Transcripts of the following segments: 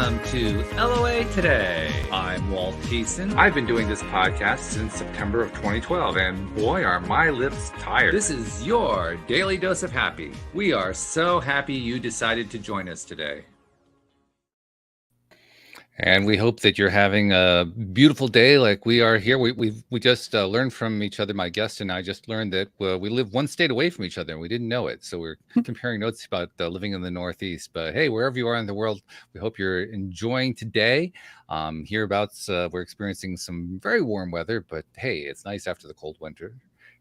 welcome to LOA Today. I'm Walt Keeson. I've been doing this podcast since September of 2012, and boy, are my lips tired. This is your daily dose of happy. We are so happy you decided to join us today. And we hope that you're having a beautiful day like we are here. We just learned from each other, my guest and I just learned that we live one state away from each other and we didn't know it. So we're comparing notes about living in the Northeast. But hey, wherever you are in the world, we hope you're enjoying today. Hereabouts, we're experiencing some very warm weather, but hey, it's nice after the cold winter.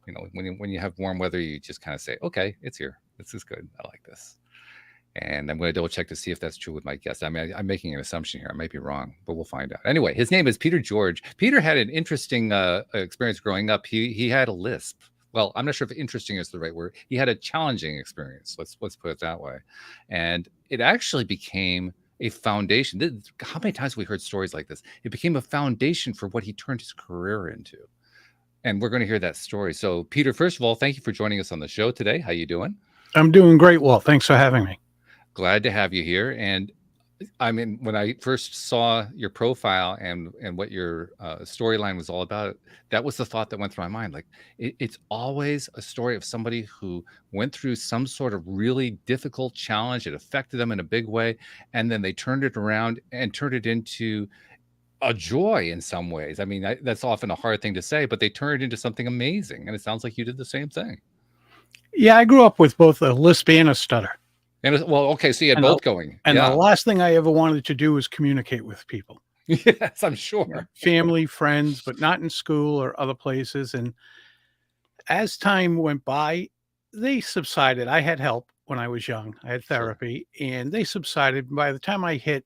You know, when you have warm weather, you just kind of say, okay, it's here. This is good. I like this. And I'm going to double check to see if that's true with my guest. I mean, I'm making an assumption here. I might be wrong, but we'll find out. Anyway, his name is Peter George. Peter had an interesting experience growing up. He had a lisp. Well, I'm not sure if interesting is the right word. He had a challenging experience. Let's put it that way. And it actually became a foundation. How many times have we heard stories like this? It became a foundation for what he turned his career into. And we're going to hear that story. So, Peter, first of all, thank you for joining us on the show today. How you doing? I'm doing great, Walt. Thanks for having me. Glad to have you here. And I mean, when I first saw your profile and what your storyline was all about, that was the thought that went through my mind. Like, it's always a story of somebody who went through some sort of really difficult challenge. It affected them in a big way. And then they turned it around and turned it into a joy in some ways. I mean, that's often a hard thing to say, but they turned it into something amazing. And it sounds like you did the same thing. Yeah, I grew up with both a lisp and a stutter. And well, okay, so you had both going. And the last thing I ever wanted to do was communicate with people. Yes, I'm sure. Family, friends, but not in school or other places. And as time went by, they subsided. I had help when I was young. I had therapy, and they subsided. By the time I hit,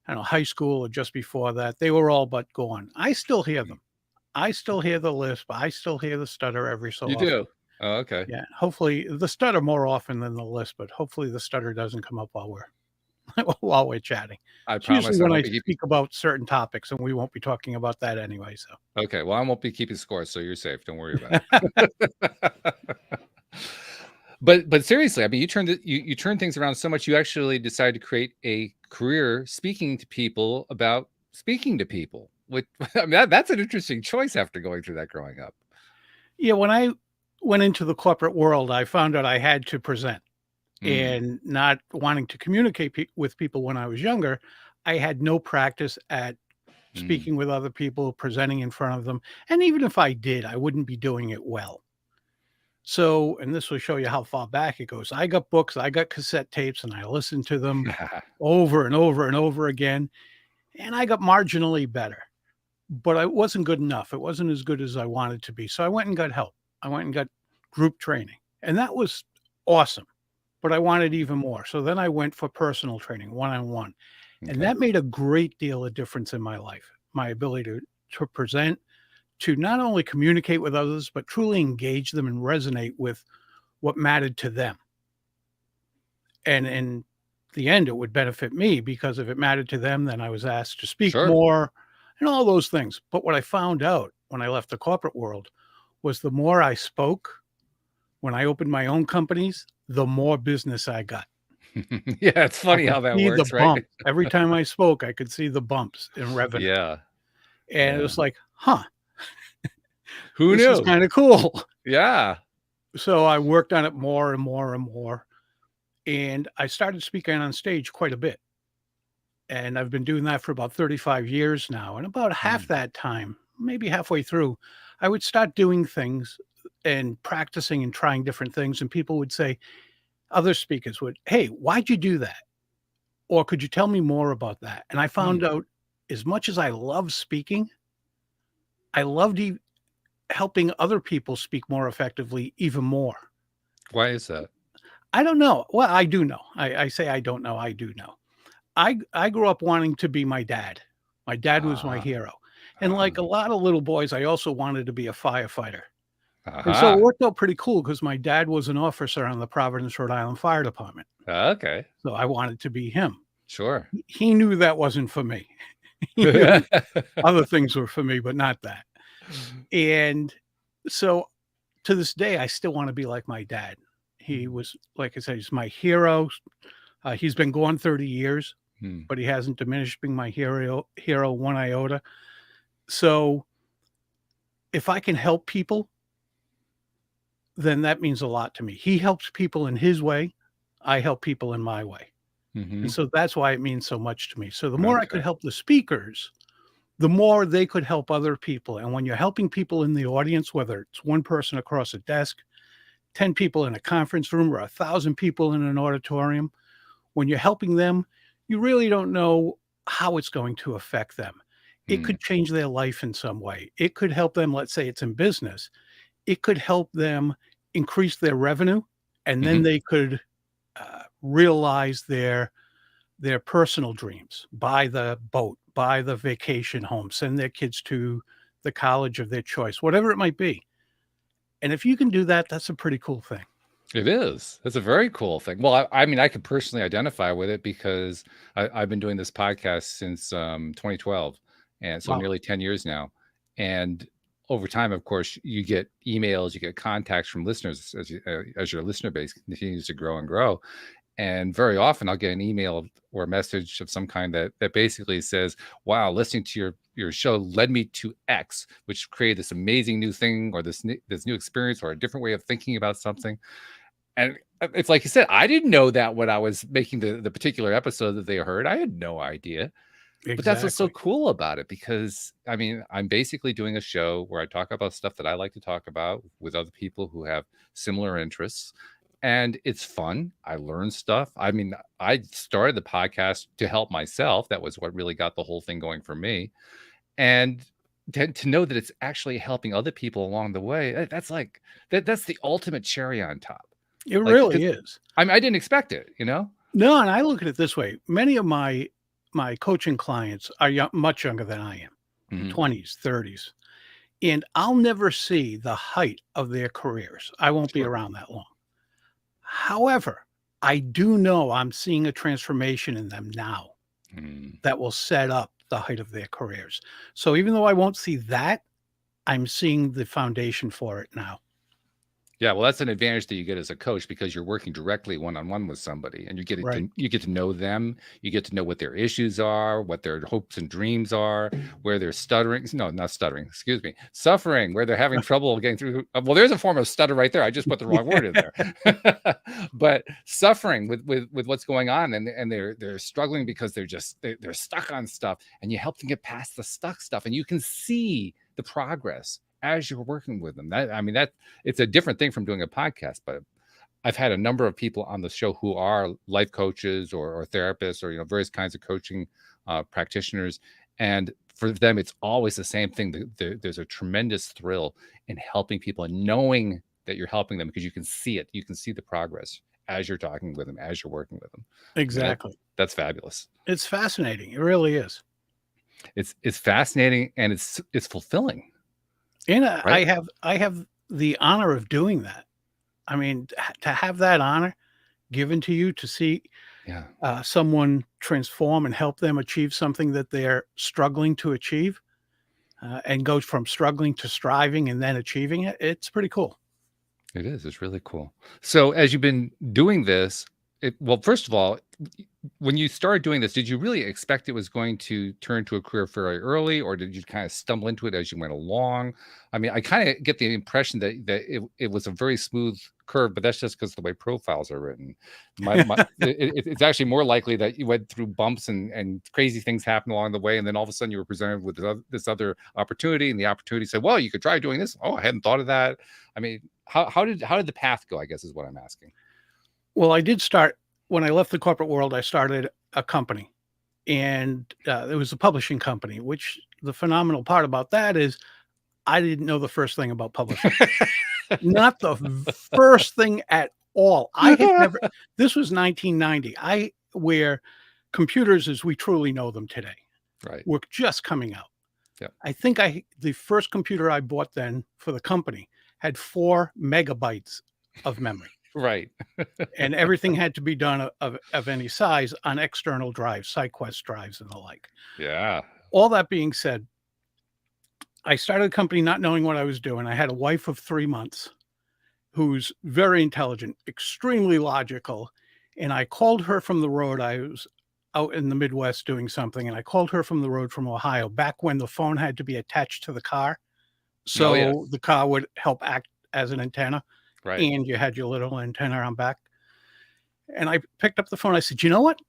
I don't know, high school or just before that, they were all but gone. I still hear them. I still hear the lisp. I still hear the stutter every so often. You do? Oh, okay. Yeah, hopefully the stutter more often than the lisp, but hopefully the stutter doesn't come up while we're chatting. I It's promise. usually when I speak about certain topics, and we won't be talking about that anyway. So okay, well, I won't be keeping score, so you're safe. Don't worry about it. But seriously, I mean, you turn things around so much. You actually decided to create a career speaking to people about speaking to people. Which I mean, that's an interesting choice after going through that growing up. Yeah, when I went into the corporate world, I found out I had to present. And not wanting to communicate with people when I was younger, I had no practice at speaking with other people, presenting in front of them. And even if I did, I wouldn't be doing it well. So, and this will show you how far back it goes. I got books, I got cassette tapes, and I listened to them over and over and over again. And I got marginally better, but I wasn't good enough. It wasn't as good as I wanted to be. So I went and got help. I went and got group training, and that was awesome, but I wanted even more. So then I went for personal training, one-on-one. Okay. And that made a great deal of difference in my life, my ability to present, to not only communicate with others, but truly engage them and resonate with what mattered to them. And in the end, it would benefit me, because if it mattered to them, then I was asked to speak more and all those things. But what I found out when I left the corporate world was the more I spoke, when I opened my own companies, the more business I got. Yeah, it's funny how that works, right? Every time I spoke, I could see the bumps in revenue. Yeah. And it was like, huh. Who knew? This is kind of cool. Yeah. So I worked on it more and more and more. And I started speaking on stage quite a bit. And I've been doing that for about 35 years now. And about half that time, maybe halfway through, I would start doing things and practicing and trying different things. And people would say, other speakers would, hey, why'd you do that? Or could you tell me more about that? And I found out, as much as I love speaking, I loved helping other people speak more effectively even more. Why is that? I don't know. Well, I do know. I say I don't know. I do know. I grew up wanting to be my dad. My dad was my hero. And like a lot of little boys, I also wanted to be a firefighter. And so it worked out pretty cool, because my dad was an officer on the Providence, Rhode Island Fire Department. Okay. So I wanted to be him. Sure. He knew that wasn't for me. He knew other things were for me, but not that. And so to this day, I still want to be like my dad. He was, like I said, he's my hero. He's been gone 30 years. Hmm. but he hasn't diminished being my hero one iota. So if I can help people, then that means a lot to me. He helps people in his way. I help people in my way. Hmm. And so that's why it means so much to me. So the more I could Okay. help the speakers, the more they could help other people. And when you're helping people in the audience, whether it's one person across a desk, 10 people in a conference room, or 1,000 people in an auditorium, when you're helping them, you really don't know how it's going to affect them. It Hmm. could change their life in some way. It could help them, let's say it's in business, it could help them increase their revenue, and then Hmm. they could realize their personal dreams, buy the boat, buy the vacation home, send their kids to the college of their choice, whatever it might be. And if you can do that, that's a pretty cool thing. It is. That's a very cool thing. Well, I mean, I could personally identify with it because I've been doing this podcast since 2012, and so Wow. nearly 10 years now. And over time, of course, you get emails, you get contacts from listeners as your listener base continues to grow and grow. And very often, I'll get an email or a message of some kind that basically says, "Wow, listening to your show led me to X, which created this amazing new thing, or this new experience, or a different way of thinking about something." And it's like you said, I didn't know that when I was making the particular episode that they heard. I had no idea. But that's what's so Exactly. cool about it, because I mean, I'm basically doing a show where I talk about stuff that I like to talk about with other people who have similar interests. And it's fun. I learn stuff. I mean, I started the podcast to help myself. That was what really got the whole thing going for me. And to know that it's actually helping other people along the way, that's like that's the ultimate cherry on top. It Like, really 'cause is. I mean, I didn't expect it, you know? No, and I look at it this way. Many of my coaching clients are much younger than I am, Mhm. 20s, 30s, and I'll never see the height of their careers. I won't be Sure. around that long. However, I do know I'm seeing a transformation in them now Mm. that will set up the height of their careers. So even though I won't see that, I'm seeing the foundation for it now. Yeah, well, that's an advantage that you get as a coach, because you're working directly one-on-one with somebody, and Right. you get to know them. You get to know what their issues are, what their hopes and dreams are, where they're stuttering. No, not stuttering. Excuse me, suffering, where they're having trouble getting through. Well, there's a form of stutter right there. I just put the wrong word in there. But suffering with what's going on, and they're struggling because they're stuck on stuff, and you help them get past the stuck stuff, and you can see the progress as you're working with them. That it's a different thing from doing a podcast, but I've had a number of people on the show who are life coaches or therapists, or various kinds of coaching practitioners, and for them it's always the same thing. There's a tremendous thrill in helping people and knowing that you're helping them, because you can see it. You can see the progress as you're talking with them, as you're working with them. I mean, Exactly. that's fabulous. It's fascinating. It really is. It's fascinating, and it's fulfilling, And right? I have the honor of doing that. I mean, to have that honor given to you to see Yeah. someone transform and help them achieve something that they're struggling to achieve, and go from struggling to striving and then achieving it, it's pretty cool. It is. It's really cool. So as you've been doing this, well, first of all, when you started doing this, did you really expect it was going to turn to a career very early, or did you kind of stumble into it as you went along? I mean, I kind of get the impression that it was a very smooth curve, but that's just because the way profiles are written. It's actually more likely that you went through bumps and crazy things happened along the way, and then all of a sudden you were presented with this other opportunity, and the opportunity said, "Well, you could try doing this." Oh, I hadn't thought of that. I mean, how did the path go, I guess, is what I'm asking. Well, I did start when I left the corporate world, I started a company, and it was a publishing company, which the phenomenal part about that is I didn't know the first thing about publishing. Not the first thing at all. I had never this was 1990. Where computers as we truly know them today Right. were just coming out. Yeah. I think the first computer I bought then for the company had 4 megabytes of memory, Right. and everything had to be done of any size on external drives, SideQuest drives and the like. Yeah. All that being said, I started a company not knowing what I was doing. I had a wife of 3 months who's very intelligent, extremely logical, and I called her from the road. I was out in the Midwest doing something, and I called her from the road from Ohio back when the phone had to be attached to the car. Oh, yes. So the car would help act as an antenna, Right. and you had your little antenna on back. And I picked up the phone. I said, "You know what?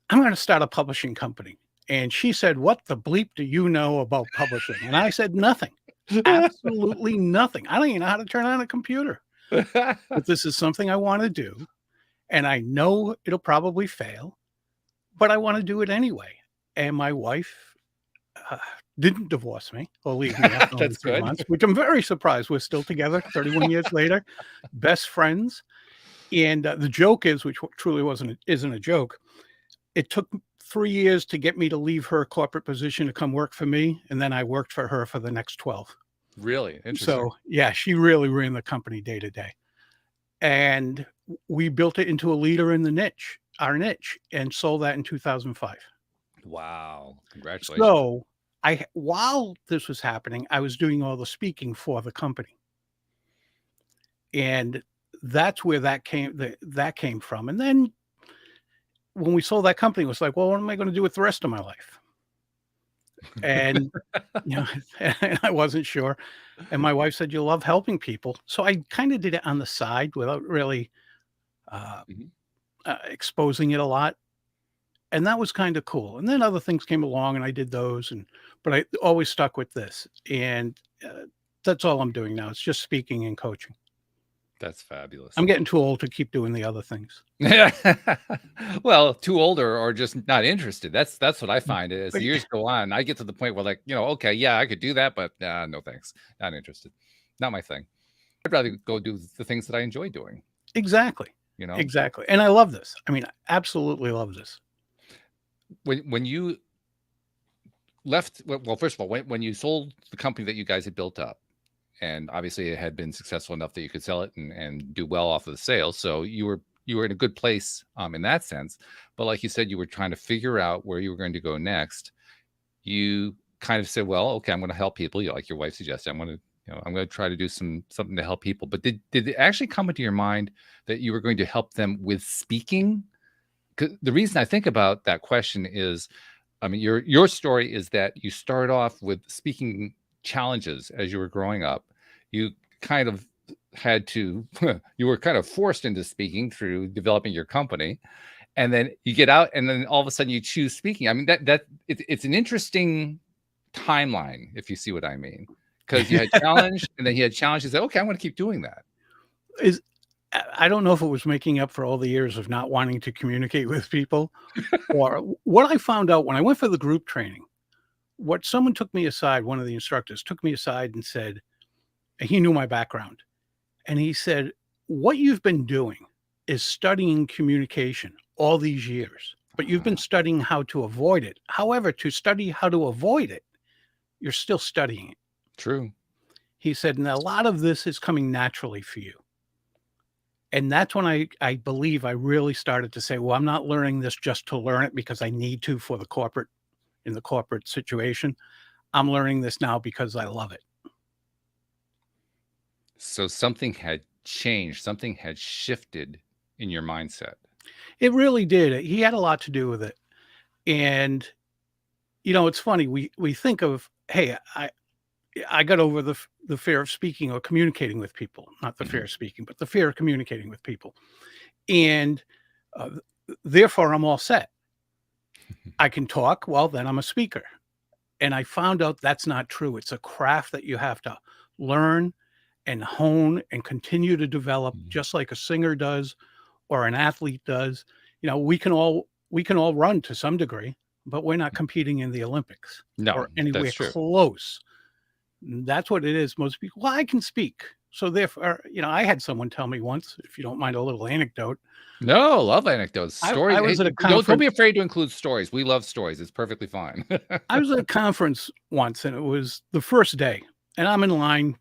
I'm going to start a publishing company." And she said, "What the bleep do you know about publishing?" And I said, "Nothing. Absolutely nothing. I don't even know how to turn on a computer. But this is something I want to do. And I know it'll probably fail, but I want to do it anyway." And my wife uh, didn't divorce me or leave me after only That's 3 good. months, which I'm very surprised. We're still together 31 years later, best friends. And the joke is, which truly isn't a joke, it took 3 years to get me to leave her corporate position to come work for me, and then I worked for her for the next 12. Really interesting. So, yeah, she really ran the company day to day. And we built it into a leader in our niche, and sold that in 2005. Wow. Congratulations. So, while this was happening, I was doing all the speaking for the company. And that's where that came from. And then when we sold that company, it was like, well, what am I going to do with the rest of my life? And you know, and I wasn't sure. And my wife said, "You love helping people." So I kind of did it on the side without really uh, Mhm. exposing it a lot. And that was kind of cool. And then other things came along and I did those. But I always stuck with this. And that's all I'm doing now. It's just speaking and coaching. That's fabulous. I'm getting too old to keep doing the other things. Well, too old or just not interested. That's what I find. As the But years go on, I get to the point where, like, okay, yeah, I could do that, but no thanks. Not interested. Not my thing. I'd rather go do the things that I enjoy doing, exactly. you know? Exactly. And I love this. I mean, I absolutely love this. When you left, well, first of all, when you sold the company that you guys had built up, and obviously it had been successful enough that you could sell it and do well off of the sales. So you were in a good place in that sense. But like you said, you were trying to figure out where you were going to go next. You kind of said, well, okay, I'm going to help people. Like your wife suggested, I'm going to try to do something to help people. But did it actually come into your mind that you were going to help them with speaking? 'Cause the reason I think about that question is, I mean, your story is that you started off with speaking challenges as you were growing up. You kind of had to, you were kind of forced into speaking through developing your company, and then you get out, and then all of a sudden you choose speaking. I mean, it's an interesting timeline, if you see what I mean, because you had challenge, and then you had challenge. You said, okay, I'm going to keep doing that. Is I don't know if it was making up for all the years of not wanting to communicate with people, or what I found out when I went for the group training. What someone took me aside, one of the instructors took me aside and said, and he knew my background, and he said, "What you've been doing is studying communication all these years, but you've been studying how to avoid it. However, to study how to avoid it, you're still studying it." True. He said, "And a lot of this is coming naturally for you." And that's when I believe I really started to say, well, I'm not learning this just to learn it because I need to for in the corporate situation. I'm learning this now because I love it. So something had changed, something had shifted in your mindset. It really did. He had a lot to do with it. And, it's funny. We think of, hey, I got over the fear of speaking or communicating with people, not the fear of speaking, but the fear of communicating with people. And uh, therefore, I'm all set. I can talk. Well, then I'm a speaker. And I found out that's not true. It's a craft that you have to learn and hone and continue to develop, just like a singer does or an athlete does. We can all run to some degree, but we're not competing in the Olympics No, or anywhere that's true. close. That's what it is. Most people, well, I can speak. So therefore, I had someone tell me once, if you don't mind a little anecdote. No, love anecdotes, stories. I was at a Don't be conference. afraid to include stories. We love stories. It's perfectly fine. I was at a conference once, and it was the first day, and I'm in line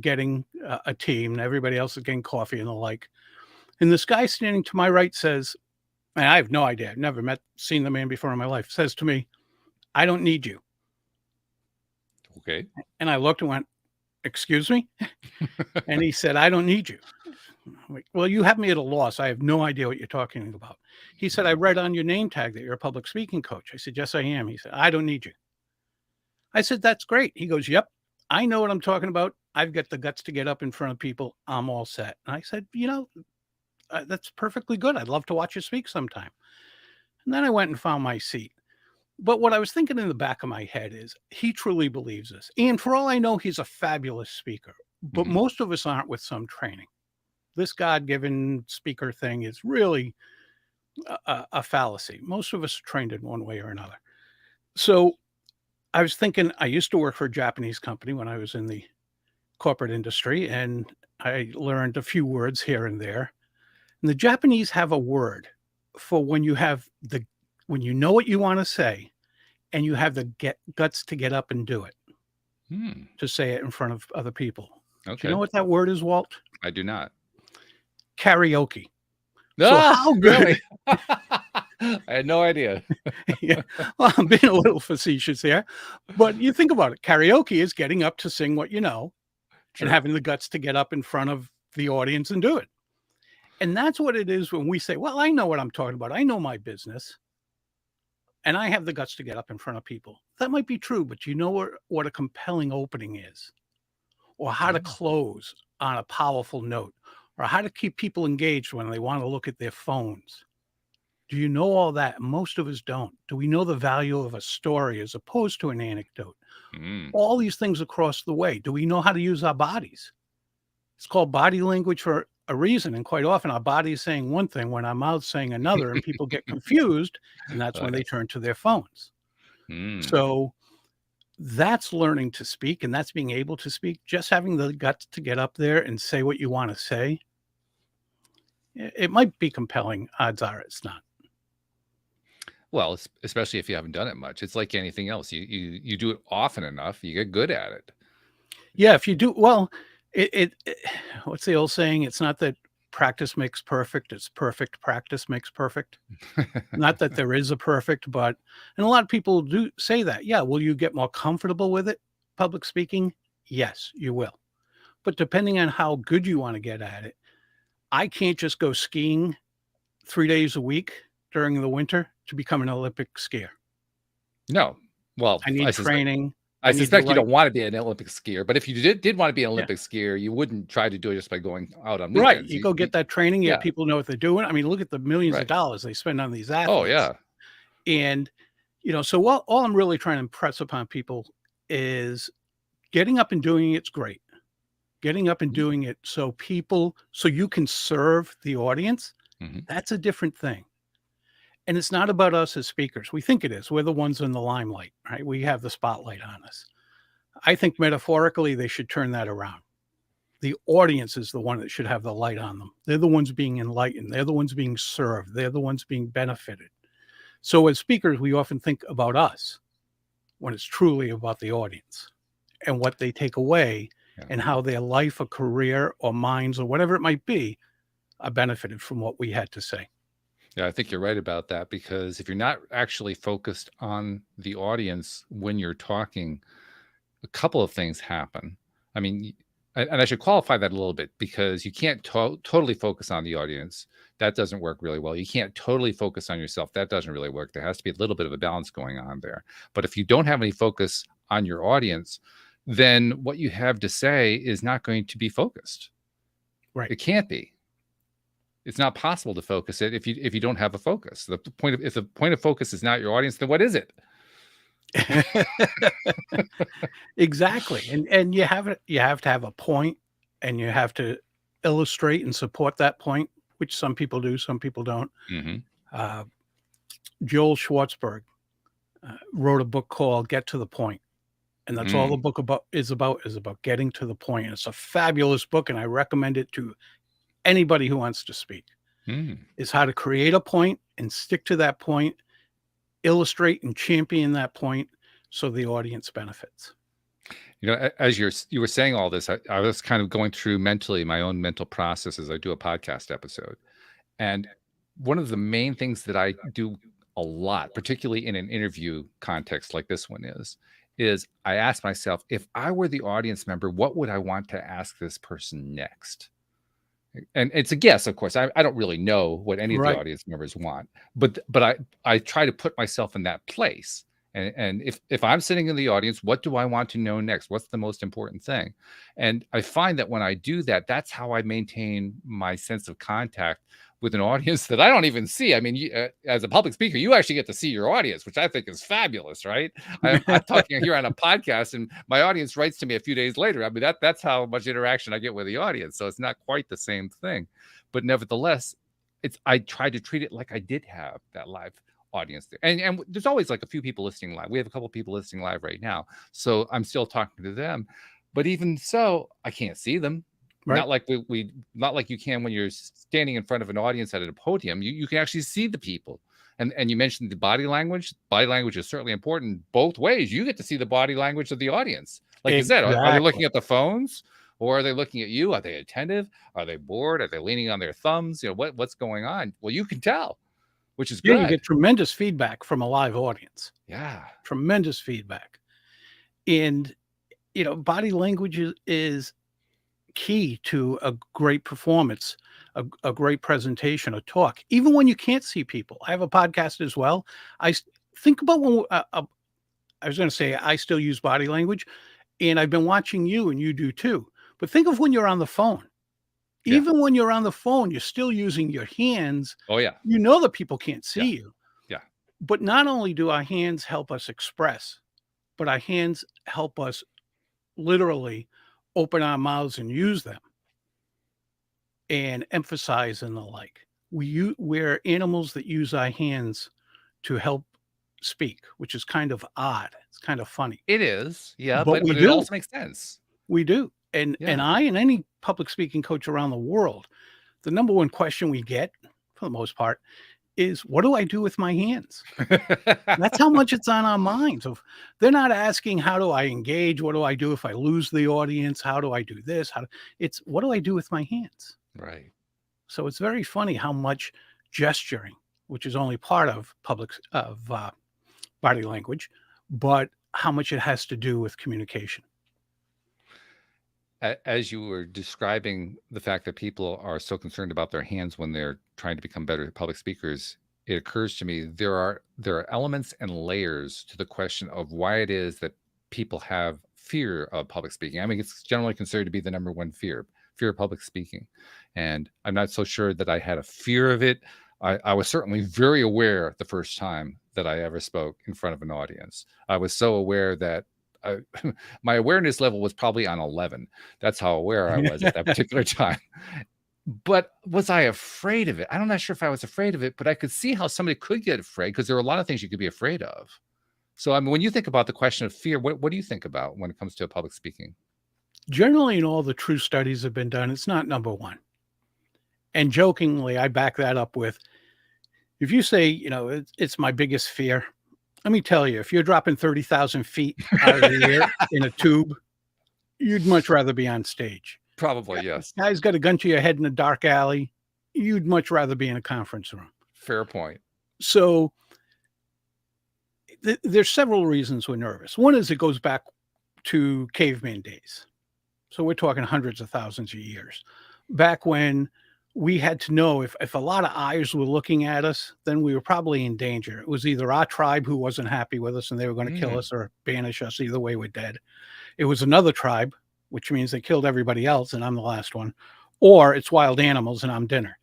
getting a team, and everybody else is getting coffee and the like. And this guy standing to my right says, and I have no idea, I've never seen the man before in my life, says to me, "I don't need you." Okay. And I looked and went, "Excuse me?" And he said, "I don't need you." I'm like, well, you have me at a loss. I have no idea what you're talking about. He said, I read on your name tag that you're a public speaking coach. I said, yes, I am. He said, I don't need you. I said, that's great. He goes, yep, I know what I'm talking about. I've got the guts to get up in front of people. I'm all set. And I said, that's perfectly good. I'd love to watch you speak sometime. And then I went and found my seat. But what I was thinking in the back of my head is he truly believes this. And for all I know, he's a fabulous speaker. But most of us aren't with some training. This God-given speaker thing is really a fallacy. Most of us are trained in one way or another. So I was thinking, I used to work for a Japanese company when I was in the corporate industry, and I learned a few words here and there. And the Japanese have a word for when you know what you want to say and you have the guts to get up and do it, to say it in front of other people. Okay. Do you know what that word is, Walt? I do not. Karaoke. No, So how really? I had no idea. Yeah. Well, I'm being a little facetious here, but you think about it. Karaoke is getting up to sing what you know and having the guts to get up in front of the audience and do it. And that's what it is when we say, well, I know what I'm talking about. I know my business and I have the guts to get up in front of people. That might be true, but you know what a compelling opening is, or how to close on a powerful note, or how to keep people engaged when they want to look at their phones. Do you know all that? Most of us don't. Do we know the value of a story as opposed to an anecdote? All these things across the way. Do we know how to use our bodies? It's called body language for a reason. And quite often our body is saying one thing when our mouth's saying another, and people get confused. And that's when they turn to their phones. So that's learning to speak, and that's being able to speak. Just having the guts to get up there and say what you want to say. It might be compelling. Odds are it's not. Well, especially if you haven't done it much. It's like anything else. You do it often enough, you get good at it. Yeah, if you do well, it what's the old saying? It's not that practice makes perfect, it's perfect practice makes perfect. Not that there is a perfect, but and a lot of people do say that. Yeah, will you get more comfortable with it? Public speaking? Yes, you will. But depending on how good you want to get at it, I can't just go skiing 3 days a week during the winter to become an Olympic skier. No. Well, I need training. I suspect you don't want to be an Olympic skier, but if you did want to be an Olympic skier, you wouldn't try to do it just by going out on weekends. Right. You go get that training. Yeah. People know what they're doing. I mean, look at the millions of dollars they spend on these athletes. Oh, yeah. And, so all I'm really trying to impress upon people is getting up and doing it's great. Getting up and doing it so you can serve the audience. That's a different thing. And it's not about us as speakers. We think it is. We're the ones in the limelight, right? We have the spotlight on us. I think metaphorically, they should turn that around. The audience is the one that should have the light on them. They're the ones being enlightened. They're the ones being served. They're the ones being benefited. So as speakers, we often think about us when it's truly about the audience and what they take away and how their life or career or minds or whatever it might be are benefited from what we had to say. Yeah, I think you're right about that, because if you're not actually focused on the audience when you're talking, a couple of things happen. I mean, and I should qualify that a little bit, because you can't totally focus on the audience. That doesn't work really well. You can't totally focus on yourself. That doesn't really work. There has to be a little bit of a balance going on there. But if you don't have any focus on your audience, then what you have to say is not going to be focused. Right. It can't be. It's not possible to focus it if you don't have a focus. If the point of focus is not your audience, then what is it? Exactly. And you have to have a point, and you have to illustrate and support that point, which some people do, some people don't. Joel Schwartzberg wrote a book called Get to the Point. And that's all the book is about getting to the point. And it's a fabulous book, and I recommend it to anybody who wants to speak. Is how to create a point and stick to that point, illustrate and champion that point so the audience benefits. As you were saying all this, I was kind of going through mentally my own mental process as I do a podcast episode. And one of the main things that I do a lot, particularly in an interview context like this one is I ask myself, if I were the audience member, what would I want to ask this person next? And it's a guess, of course. I don't really know what any of the Right. audience members want, but I try to put myself in that place. And if I'm sitting in the audience, what do I want to know next? What's the most important thing? And I find that when I do that, that's how I maintain my sense of contact with an audience that I don't even see. I mean, as a public speaker, you actually get to see your audience, which I think is fabulous, right? I'm talking here on a podcast, and my audience writes to me a few days later. I mean, that's how much interaction I get with the audience. So it's not quite the same thing, but nevertheless, I try to treat it like I did have that live audience there. And there's always like a few people listening live. We have a couple people listening live right now, so I'm still talking to them. But even so, I can't see them. Right. Not like not like you can when you're standing in front of an audience at a podium. You can actually see the people. And you mentioned the body language. Body language is certainly important both ways. You get to see the body language of the audience. Like you said, are they looking at the phones, or are they looking at you? Are they attentive? Are they bored? Are they leaning on their thumbs? You know, what's going on? Well, you can tell, which is Yeah, good. you get tremendous feedback from a live audience. Yeah. Tremendous feedback. And, you know, body language is key to a great performance, a great presentation, a talk, even when you can't see people. I have a podcast as well. Think about when I was going to say I still use body language, and I've been watching you, and you do too. But think of when you're on the phone. Yeah. Even when you're on the phone, you're still using your hands. Oh, yeah. You know that people can't see Yeah. you. Yeah. But not only do our hands help us express, but our hands help us literally open our mouths and use them and emphasize and the like. We're animals that use our hands to help speak, which is kind of odd. It's kind of funny. It is. Yeah. But we it do. also makes sense. We do. And Yeah. I and any public speaking coach around the world, the number one question we get, for the most part, is what do I do with my hands? That's how much it's on our minds. They're not asking how do I engage? What do I do if I lose the audience? How do I do this? It's what do I do with my hands? Right. So it's very funny how much gesturing, which is only part of body language, but how much it has to do with communication. As you were describing the fact that people are so concerned about their hands when they're trying to become better public speakers, it occurs to me there are elements and layers to the question of why it is that people have fear of public speaking. I mean, it's generally considered to be the number one fear of public speaking. And I'm not so sure that I had a fear of it. I was certainly very aware the first time that I ever spoke in front of an audience. I was so aware that my awareness level was probably on 11. That's how aware I was at that particular time. But was I afraid of it? I'm not sure if I was afraid of it, but I could see how somebody could get afraid because there are a lot of things you could be afraid of. So, I mean, when you think about the question of fear, what do you think about when it comes to public speaking? Generally, in all the true studies have been done, it's not number one. And jokingly, I back that up with, if you say, you know, it's my biggest fear, let me tell you, if you're dropping 30,000 feet out of the air in a tube, you'd much rather be on stage. Probably, yes. Guy's got a gun to your head in a dark alley. You'd much rather be in a conference room. Fair point. So there's several reasons we're nervous. One is it goes back to caveman days. So we're talking hundreds of thousands of years. Back when we had to know if a lot of eyes were looking at us, then we were probably in danger. It was either our tribe who wasn't happy with us and they were going to kill us or banish us. Either way, we're dead. It was another tribe, which means they killed everybody else and I'm the last one. Or it's wild animals and I'm dinner.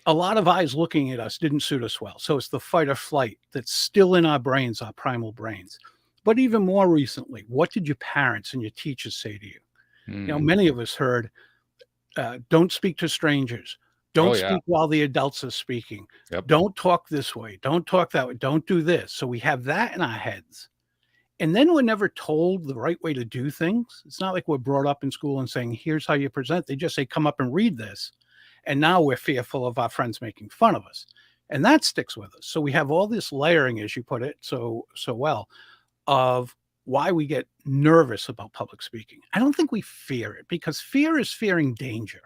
A lot of eyes looking at us didn't suit us well. So it's the fight or flight that's still in our brains, our primal brains. But even more recently, what did your parents and your teachers say to you? You know, many of us heard, don't speak to strangers. Don't speak while the adults are speaking. Yep. Don't talk this way. Don't talk that way. Don't do this. So we have that in our heads. And then we're never told the right way to do things. It's not like we're brought up in school and saying, here's how you present. They just say, come up and read this. And now we're fearful of our friends making fun of us. And that sticks with us. So we have all this layering, as you put it so well, of why we get nervous about public speaking. I don't think we fear it because fear is fearing danger.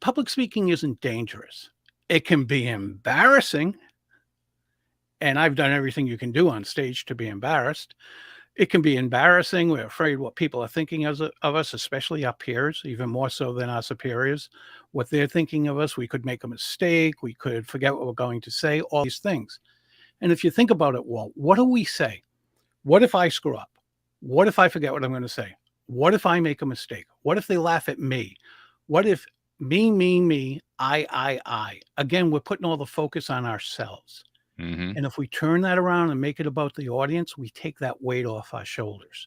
Public speaking isn't dangerous. It can be embarrassing. And I've done everything you can do on stage to be embarrassed. It can be embarrassing. We're afraid what people are thinking of us, especially our peers, even more so than our superiors. What they're thinking of us, we could make a mistake. We could forget what we're going to say, all these things. And if you think about it, Walt, what do we say? What if I screw up? What if I forget what I'm going to say? What if I make a mistake? What if they laugh at me? What if me, I? Again, we're putting all the focus on ourselves. Mm-hmm. And if we turn that around and make it about the audience, we take that weight off our shoulders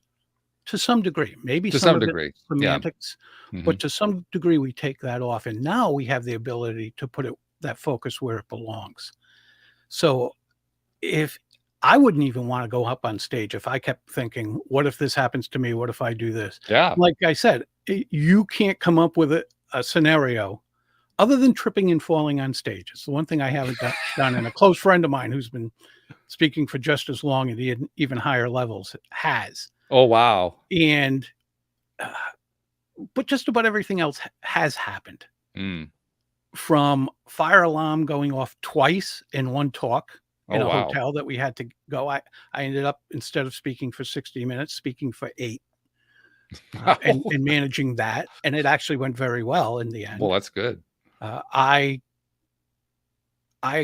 to some degree. Maybe To some some of it degree. semantics, Mm-hmm. but to some degree, we take that off. And now we have the ability to put that focus where it belongs. So if I wouldn't even want to go up on stage if I kept thinking, what if this happens to me? What if I do this? Yeah. Like I said, you can't come up with a scenario other than tripping and falling on stage. It's the one thing I haven't done. And a close friend of mine who's been speaking for just as long at even higher levels has. Oh, wow. And, but just about everything else has happened. Mm. From fire alarm going off twice in one talk in a hotel that we had to go. I ended up, instead of speaking for 60 minutes, speaking for 8 and managing that. And it actually went very well in the end. Well, that's good. I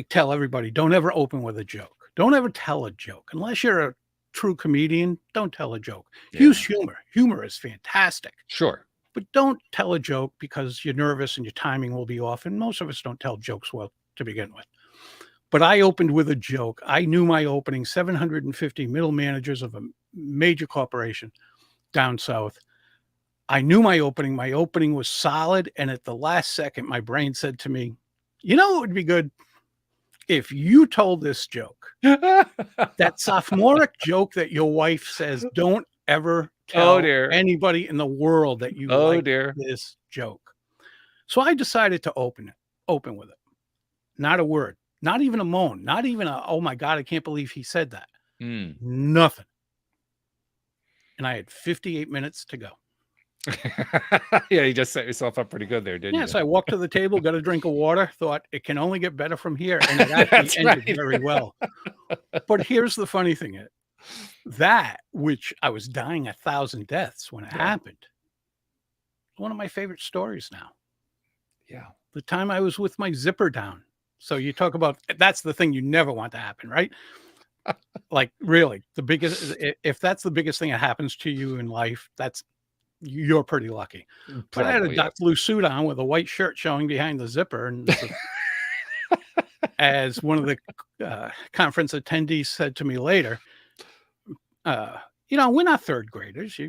tell everybody, don't ever open with a joke. Don't ever tell a joke. Unless you're a true comedian, don't tell a joke. Yeah. Use humor. Humor is fantastic. Sure. But don't tell a joke because you're nervous and your timing will be off. And most of us don't tell jokes well to begin with. But I opened with a joke. I knew my opening, 750 middle managers of a major corporation down south. I knew my opening. My opening was solid. And at the last second, my brain said to me, you know, it would be good if you told this joke, that sophomoric joke that your wife says, don't ever tell anybody in the world that you like this joke. So I decided to open with it. Not a word, not even a moan, not even a, oh my God, I can't believe he said that. Nothing. And I had 58 minutes to go. Yeah, you just set yourself up pretty good there, didn't you? Yes, I walked to the table, got a drink of water, thought it can only get better from here. And it actually ended very well. But here's the funny thing. That, which I was dying 1,000 deaths when it happened, one of my favorite stories now. Yeah. The time I was with my zipper down. So you talk about, that's the thing you never want to happen, right? Like really, the biggest, if that's the biggest thing that happens to you in life, you're pretty lucky. But I had a dark blue suit on with a white shirt showing behind the zipper. And as one of the conference attendees said to me later, you know, we're not third graders.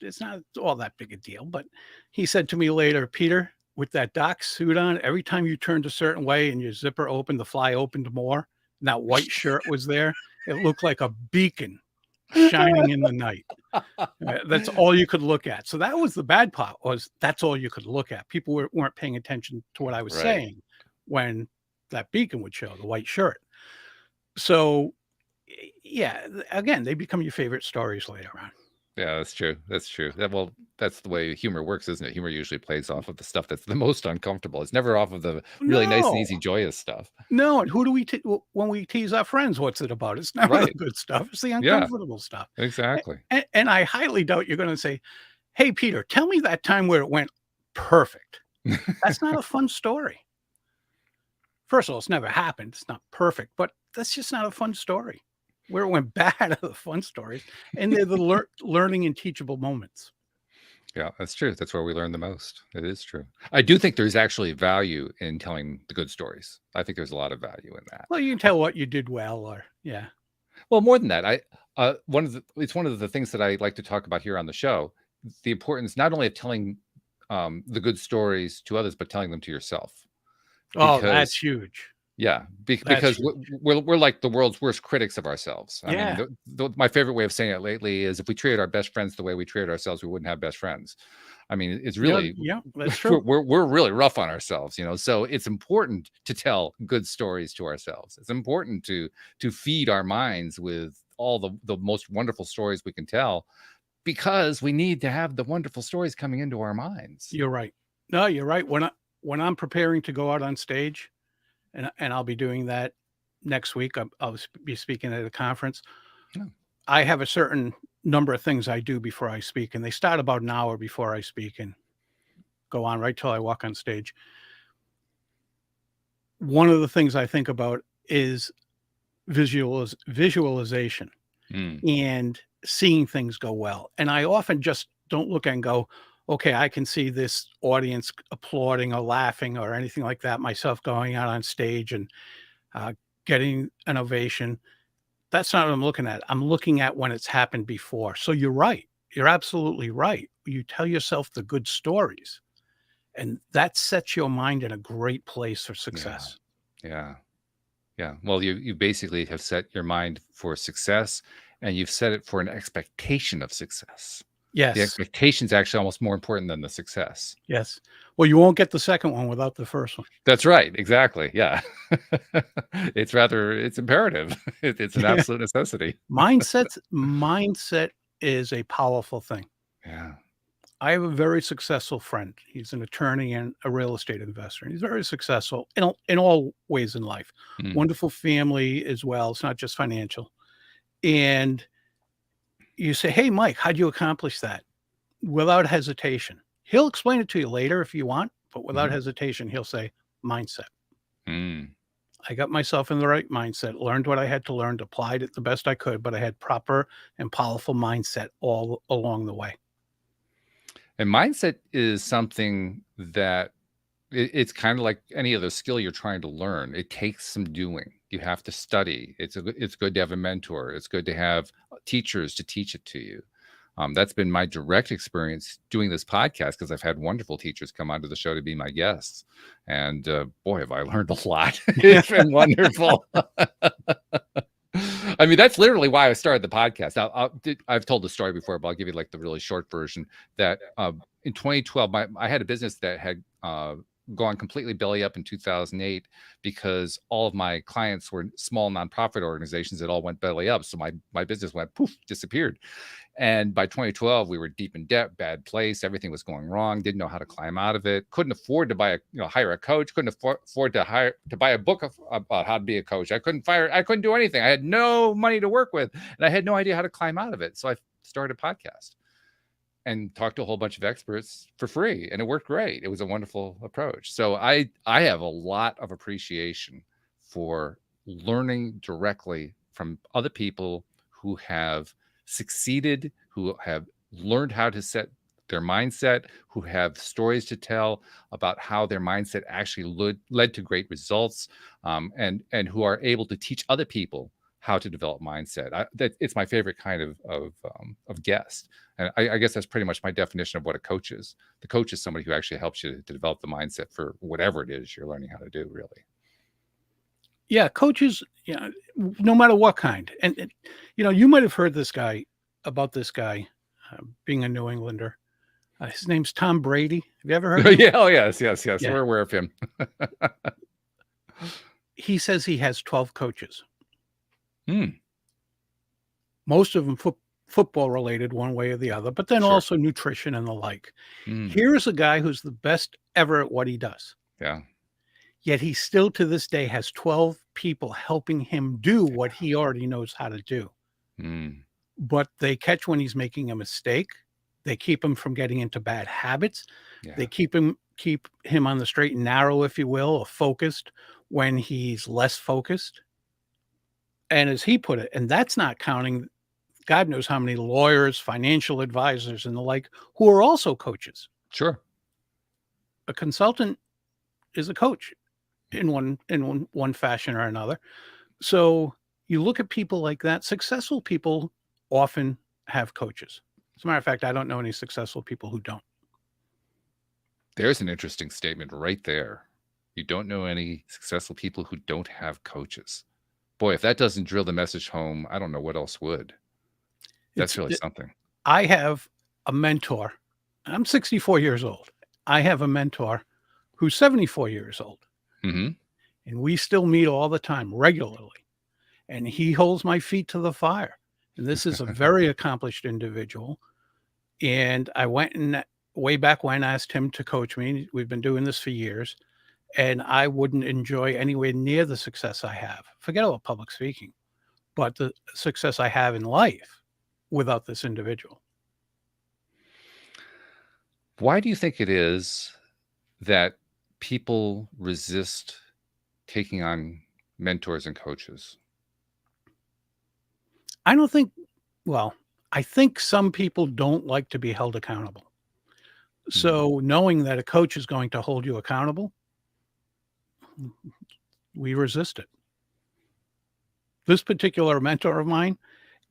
It's not all that big a deal. But he said to me later, Peter, with that dark suit on, every time you turned a certain way and your zipper opened, the fly opened more. And that white shirt was there. It looked like a beacon shining in the night. That's all you could look at. So that was the bad part, was that's all you could look at. People weren't paying attention to what I was saying when that beacon would show, the white shirt. So yeah, again, they become your favorite stories later on. Yeah, that's true. That's true. That's the way humor works, isn't it? Humor usually plays off of the stuff that's the most uncomfortable. It's never off of the really nice and easy, joyous stuff. No, and who do we when we tease our friends? What's it about? It's never the good stuff. It's the uncomfortable stuff. Exactly. And I highly doubt you're going to say, "Hey, Peter, tell me that time where it went perfect." That's not a fun story. First of all, it's never happened. It's not perfect, but that's just not a fun story. Where it went bad are the fun stories, and they're the learning and teachable moments. Yeah, that's true. That's where we learn the most. It is true. I do think there's actually value in telling the good stories. I think there's a lot of value in that. Well, you can tell what you did well, or Well, more than that, it's one of the things that I like to talk about here on the show. The importance not only of telling the good stories to others, but telling them to yourself. Oh, that's huge. Yeah, because we're like the world's worst critics of ourselves. I mean, my favorite way of saying it lately is if we treated our best friends the way we treated ourselves, we wouldn't have best friends. I mean, it's really, that's true. We're really rough on ourselves, you know. So it's important to tell good stories to ourselves. It's important to feed our minds with all the most wonderful stories we can tell, because we need to have the wonderful stories coming into our minds. You're right. No, you're right. When I'm preparing to go out on stage, and I'll be doing that next week. I'll be speaking at a conference. I have a certain number of things I do before I speak, and they start about an hour before I speak and go on right till I walk on stage. One of the things I think about is visualization Mm. and seeing things go well. And I often just don't look and go, okay, I can see this audience applauding or laughing or anything like that, myself going out on stage and getting an ovation. That's not what I'm looking at. I'm looking at when it's happened before. So you're right. You're absolutely right. You tell yourself the good stories, and that sets your mind in a great place for success. Yeah. Well, you basically have set your mind for success, and you've set it for an expectation of success. The Yes. expectation is actually almost more important than the success. Yes. Well, you won't get the second one without the first one. That's right. Exactly. Yeah. It's imperative. It's an Yeah. absolute necessity. Mindset is a powerful thing. Yeah. I have a very successful friend. He's an attorney and a real estate investor. And he's very successful in all ways in life. Mm. Wonderful family as well. It's not just financial. And you say, hey, Mike, how'd you accomplish that? Without hesitation. He'll explain it to you later if you want, but without hesitation, he'll say, mindset. Mm. I got myself in the right mindset, learned what I had to learn, applied it the best I could, but I had proper and powerful mindset all along the way. And mindset is something that it's kind of like any other skill you're trying to learn. It takes some doing. You have to study. It's good to have a mentor. It's good to have teachers to teach it to you. That's been my direct experience doing this podcast, because I've had wonderful teachers come onto the show to be my guests. And boy, have I learned a lot. It's been wonderful. I mean, that's literally why I started the podcast. Now, I've told the story before, but I'll give you like the really short version. That in 2012, I had a business that had gone completely belly up in 2008, because all of my clients were small nonprofit organizations that all went belly up. So my business went poof, disappeared. And by 2012, we were deep in debt, bad place. Everything was going wrong. Didn't know how to climb out of it. Couldn't afford to hire a coach. Couldn't afford to buy a book about how to be a coach. I couldn't do anything. I had no money to work with, and I had no idea how to climb out of it. So I started a podcast and talked to a whole bunch of experts for free, and it worked great. It was a wonderful approach. So I have a lot of appreciation for learning directly from other people who have succeeded, who have learned how to set their mindset, who have stories to tell about how their mindset actually led to great results, and who are able to teach other people how to develop mindset. It's my favorite kind of guest. And I guess that's pretty much my definition of what a coach is. The coach is somebody who actually helps you to develop the mindset for whatever it is you're learning how to do, really. Yeah, coaches, no matter what kind. And you might have heard about this guy being a New Englander. His name's Tom Brady. Have you ever heard of him? Yeah. Oh, yes. Yeah. We're aware of him. He says he has 12 coaches. Hmm. Most of them football related one way or the other, but then Sure. also nutrition and the like. Here's a guy who's the best ever at what he does. Yeah. Yet he still to this day has 12 people helping him do what he already knows how to do. But they catch when he's making a mistake. They keep him from getting into bad habits. Yeah. They keep him on the straight and narrow, if you will, or focused when he's less focused. And as he put it, and that's not counting God knows how many lawyers, financial advisors, and the like, who are also coaches. Sure. A consultant is a coach in one fashion or another. So you look at people like that. Successful people often have coaches. As a matter of fact, I don't know any successful people who don't. There's an interesting statement right there. You don't know any successful people who don't have coaches. Boy, if that doesn't drill the message home, I don't know what else would. That's really something. I have a mentor. I'm 64 years old. I have a mentor who's 74 years old. And we still meet all the time, regularly. And he holds my feet to the fire. And this is a very accomplished individual. And I went and way back when asked him to coach me. We've been doing this for years. And I wouldn't enjoy anywhere near the success I have. Forget about public speaking, but the success I have in life without this individual. Why do you think it is that people resist taking on mentors and coaches? I don't think, well, I think some people don't like to be held accountable. So knowing that a coach is going to hold you accountable, we resist it. This particular mentor of mine,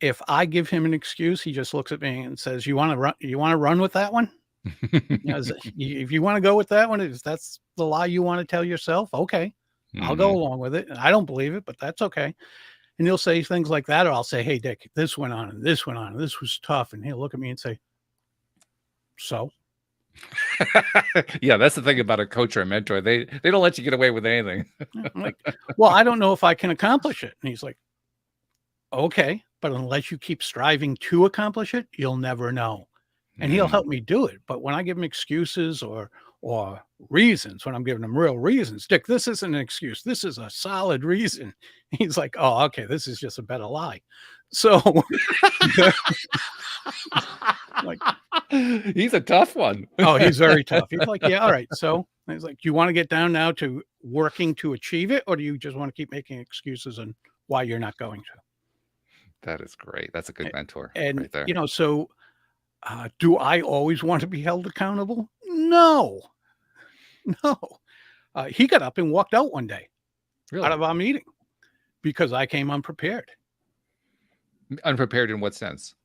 if I give him an excuse, he just looks at me and says, "You want to run? You want to run with that one? If you want to go with that one, if that's the lie you want to tell yourself, okay, I'll go along with it. I don't believe it, but that's okay." And he'll say things like that, or I'll say, "Hey, Dick, this went on, and this went on, and this was tough," and he'll look at me and say, "So." Yeah, that's the thing about a coach or a mentor. They don't let you get away with anything. I'm like, "Well, I don't know if I can accomplish it." And he's like, "Okay, but unless you keep striving to accomplish it, you'll never know." And he'll help me do it. But when I give him excuses or reasons, when I'm giving him real reasons, "Dick, this isn't an excuse. This is a solid reason." He's like, "Oh, okay, this is just a better lie." So like, he's a tough one. oh, he's very tough. He's like, "Yeah, all right." So he's like, "Do you want to get down now to working to achieve it, or do you just want to keep making excuses on why you're not going to?" That is great. That's a good mentor And right there. so do I always want to be held accountable? No, no. He got up and walked out one day Really? out of our meeting because I came unprepared. Unprepared in what sense?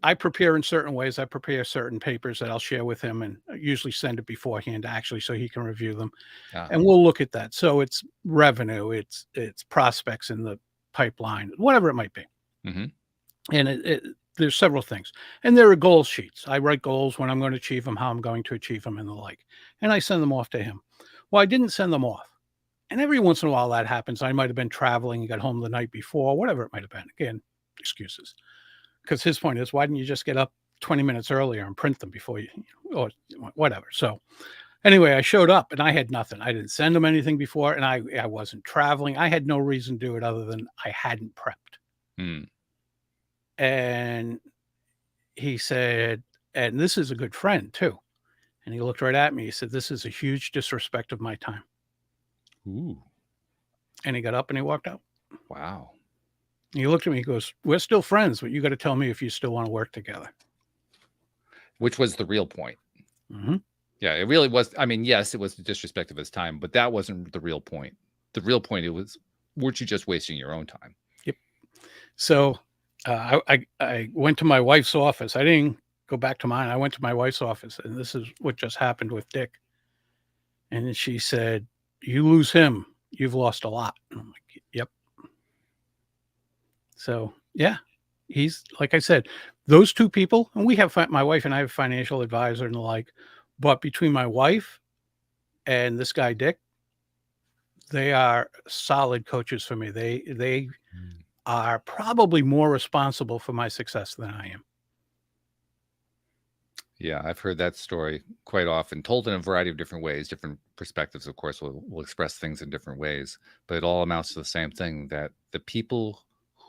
I prepare in certain ways. I prepare certain papers that I'll share with him and usually send it beforehand, actually, so he can review them. And we'll look at that. So it's revenue, it's prospects in the pipeline, whatever it might be. And there's several things. And there are goal sheets. I write goals, when I'm going to achieve them, how I'm going to achieve them, and the like. And I send them off to him. Well, I didn't send them off. And every once in a while that happens. I might have been traveling and got home the night before, whatever it might have been. Again, excuses. Because his point is, why didn't you just get up 20 minutes earlier and print them before you, or whatever. So anyway, I showed up and I had nothing. I didn't send him anything before, and I wasn't traveling. I had no reason to do it other than I hadn't prepped. And he said, and this is a good friend too. And he looked right at me. He said, "This is a huge disrespect of my time." Ooh. And he got up and he walked out. Wow. And he looked at me. He goes, "We're still friends, but you got to tell me if you still want to work together." Which was the real point. Yeah, it really was. I mean, yes, it was the disrespect of his time, but that wasn't the real point. The real point, it was, weren't you just wasting your own time? Yep. So I went to my wife's office. I didn't go back to mine. I went to my wife's office, and this is what just happened with Dick. And she said, "You lose him, you've lost a lot." And I'm like, "Yep." So yeah, he's, like I said, those two people, and we have, my wife and I have a financial advisor and the like, but between my wife and this guy Dick, they are solid coaches for me. They are probably more responsible for my success than I am. Yeah, I've heard that story quite often, told in a variety of different ways. Different perspectives, of course, will express things in different ways, but it all amounts to the same thing, that the people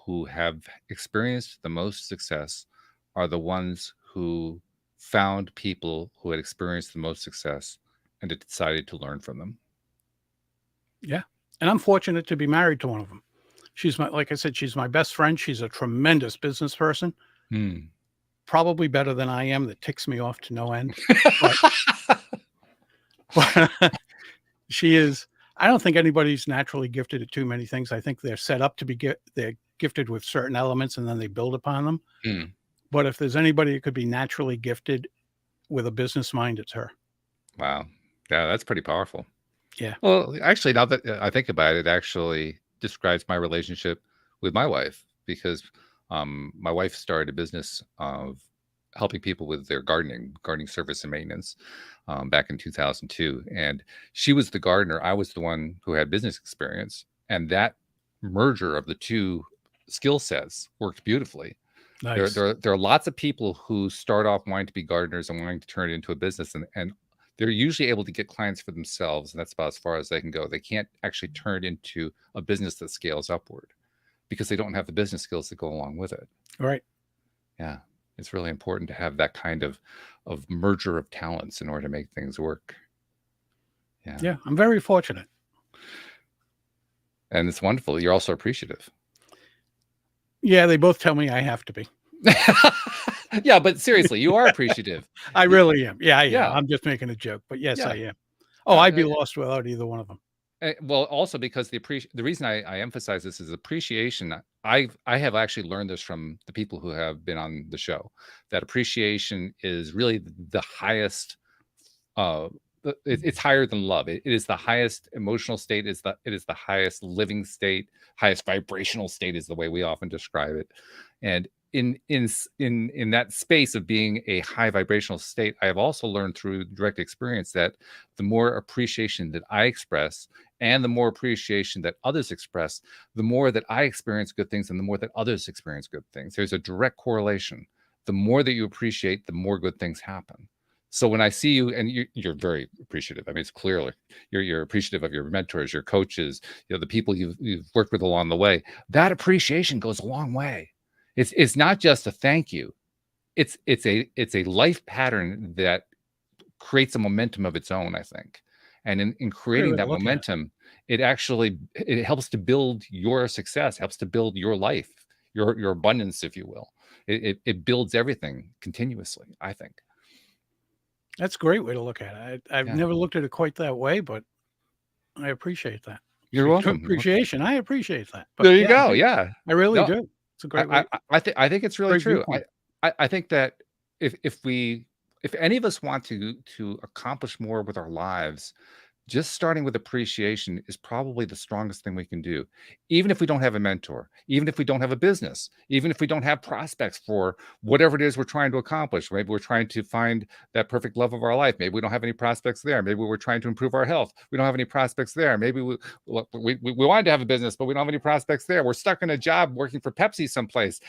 who have experienced the most success are the ones who found people who had experienced the most success and decided to learn from them. Yeah. And I'm fortunate to be married to one of them. She's like I said, she's my best friend. She's a tremendous business person. Probably better than I am. That ticks me off to no end. But she is. I don't think anybody's naturally gifted at too many things. I think they're set up to be they're gifted with certain elements, and then they build upon them. But if there's anybody that could be naturally gifted with a business mind, it's her. Wow. Yeah, that's pretty powerful. Yeah. Well, actually, now that I think about it, it actually describes my relationship with my wife, because my wife started a business of helping people with their gardening service and maintenance back in 2002. And she was the gardener. I was the one who had business experience. And that merger of the two skill sets worked beautifully. Nice. There are lots of people who start off wanting to be gardeners and wanting to turn it into a business, and they're usually able to get clients for themselves, and that's about as far as they can go. They can't actually turn it into a business that scales upward because they don't have the business skills that go along with it. Right. Yeah. It's really important to have that kind of merger of talents in order to make things work. Yeah. Yeah, I'm very fortunate. And it's wonderful. You're also appreciative. Yeah, they both tell me I have to be. Yeah, but seriously, you are appreciative. I really am. Yeah, I am. Yeah. I'm just making a joke, but yes, Yeah. I am. Oh, I'd be lost without either one of them. Well, also because the reason I emphasize this is appreciation. I have actually learned this from the people who have been on the show, that appreciation is really the highest. It's higher than love. It is the highest emotional state. It is the highest living state. Highest vibrational state is the way we often describe it. And in that space of being a high vibrational state, I have also learned through direct experience that the more appreciation that I express and the more appreciation that others express, the more that I experience good things and the more that others experience good things. There's a direct correlation. The more that you appreciate, the more good things happen. So when I see you, and you're very appreciative. I mean, it's clearly you're appreciative of your mentors, your coaches, the people you've worked with along the way. That appreciation goes a long way. It's not just a thank you. It's a life pattern that creates a momentum of its own, I think. And in creating that momentum, it helps to build your success, helps to build your life, your abundance, if you will. It builds everything continuously, I think. That's a great way to look at it. I've never looked at it quite that way, but I appreciate that. You're welcome. Appreciation. I appreciate that. But there you go. Yeah, I really do. It's a great way. I think it's really true. I think that if any of us want to accomplish more with our lives, just starting with appreciation is probably the strongest thing we can do. Even if we don't have a mentor, even if we don't have a business, even if we don't have prospects for whatever it is we're trying to accomplish. Maybe we're trying to find that perfect love of our life. Maybe we don't have any prospects there. Maybe we're trying to improve our health. We don't have any prospects there. Maybe we wanted to have a business, but we don't have any prospects there. We're stuck in a job working for Pepsi someplace.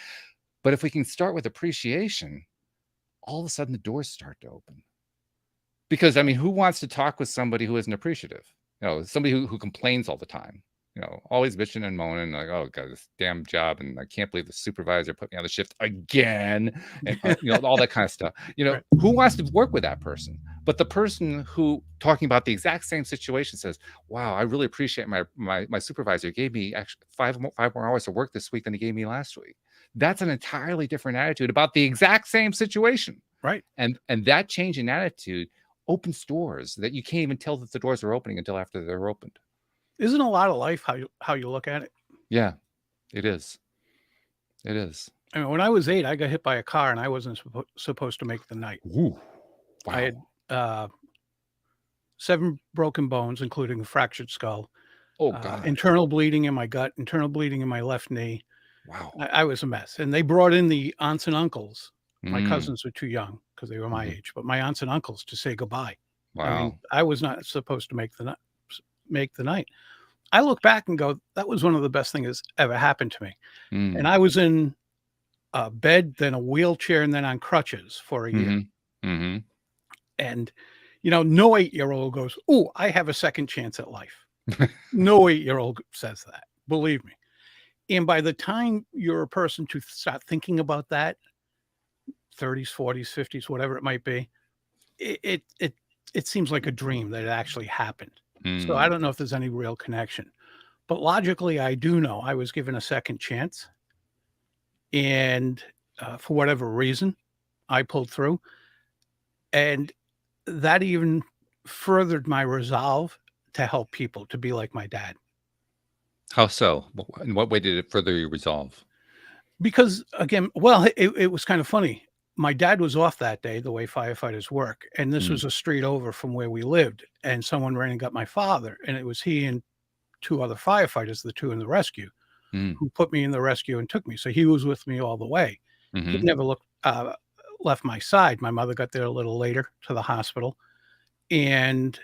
But if we can start with appreciation, all of a sudden the doors start to open. Because, I mean, who wants to talk with somebody who isn't appreciative? Somebody who complains all the time, always bitching and moaning, like, oh, God, this damn job, and I can't believe the supervisor put me on the shift again, and, all that kind of stuff. Right. Who wants to work with that person? But the person who, talking about the exact same situation, says, wow, I really appreciate my supervisor gave me actually 5 more hours of work this week than he gave me last week. That's an entirely different attitude about the exact same situation. Right. And that change in attitude opens doors that you can't even tell that the doors are opening until after they're opened. Isn't a lot of life how you look at it? Yeah, it is. It is. I mean, when I was 8, I got hit by a car and I wasn't supposed to make the night. Ooh, wow. I had 7 broken bones, including a fractured skull. Oh, God. Internal bleeding in my gut, internal bleeding in my left knee. Wow. I was a mess. And they brought in the aunts and uncles. My cousins were too young because they were my age, but my aunts and uncles to say goodbye. Wow. I mean, I was not supposed to make the night. I look back and go, that was one of the best things that's ever happened to me. And I was in a bed, then a wheelchair, and then on crutches for a year. And, no 8-year-old goes, oh, I have a second chance at life. No 8-year-old says that, believe me. And by the time you're a person to start thinking about that, 30s, 40s, 50s, whatever it might be, it seems like a dream that it actually happened. So I don't know if there's any real connection, but logically, I do know I was given a second chance, and for whatever reason, I pulled through, and that even furthered my resolve to help people, to be like my dad. How so? In what way did it further your resolve? Because again, well, it was kind of funny. My dad was off that day, the way firefighters work. And this was a street over from where we lived. And someone ran and got my father. And it was he and 2 other firefighters, the 2 in the rescue, who put me in the rescue and took me. So he was with me all the way. He never left my side. My mother got there a little later to the hospital. And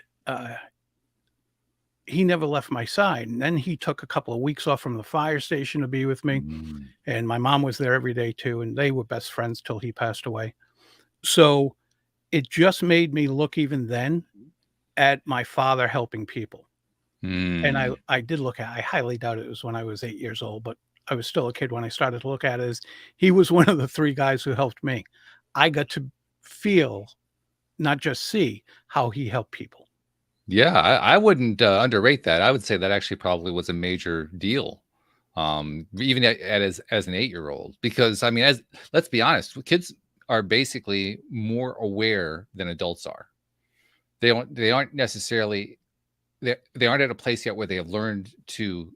he never left my side. And then he took a couple of weeks off from the fire station to be with me. And my mom was there every day too. And they were best friends till he passed away. So it just made me look even then at my father helping people. And I did look at, I highly doubt it was when I was 8 years old, but I was still a kid when I started to look at it, is he was one of the 3 guys who helped me. I got to feel, not just see, how he helped people. Yeah, I wouldn't underrate that. I would say that actually probably was a major deal, even as an 8-year-old, because I mean, let's be honest, kids are basically more aware than adults are. They aren't necessarily they aren't at a place yet where they have learned to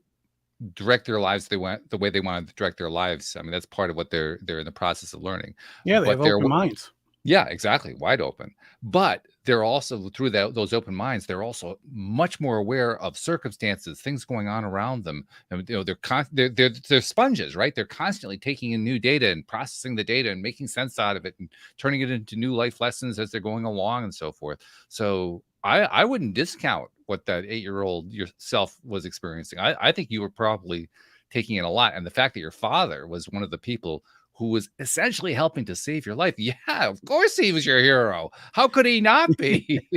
direct their lives the way they want to direct their lives. I mean, that's part of what they're in the process of learning. Yeah, they have But they're open minds. Yeah, exactly, wide open. But they're also, through those open minds, they're also much more aware of circumstances, things going on around them. And, they're sponges, right? They're constantly taking in new data and processing the data and making sense out of it and turning it into new life lessons as they're going along and so forth. So I wouldn't discount what that 8-year-old yourself was experiencing. I think you were probably taking in a lot, and the fact that your father was one of the people who was essentially helping to save your life. Yeah, of course he was your hero. How could he not be?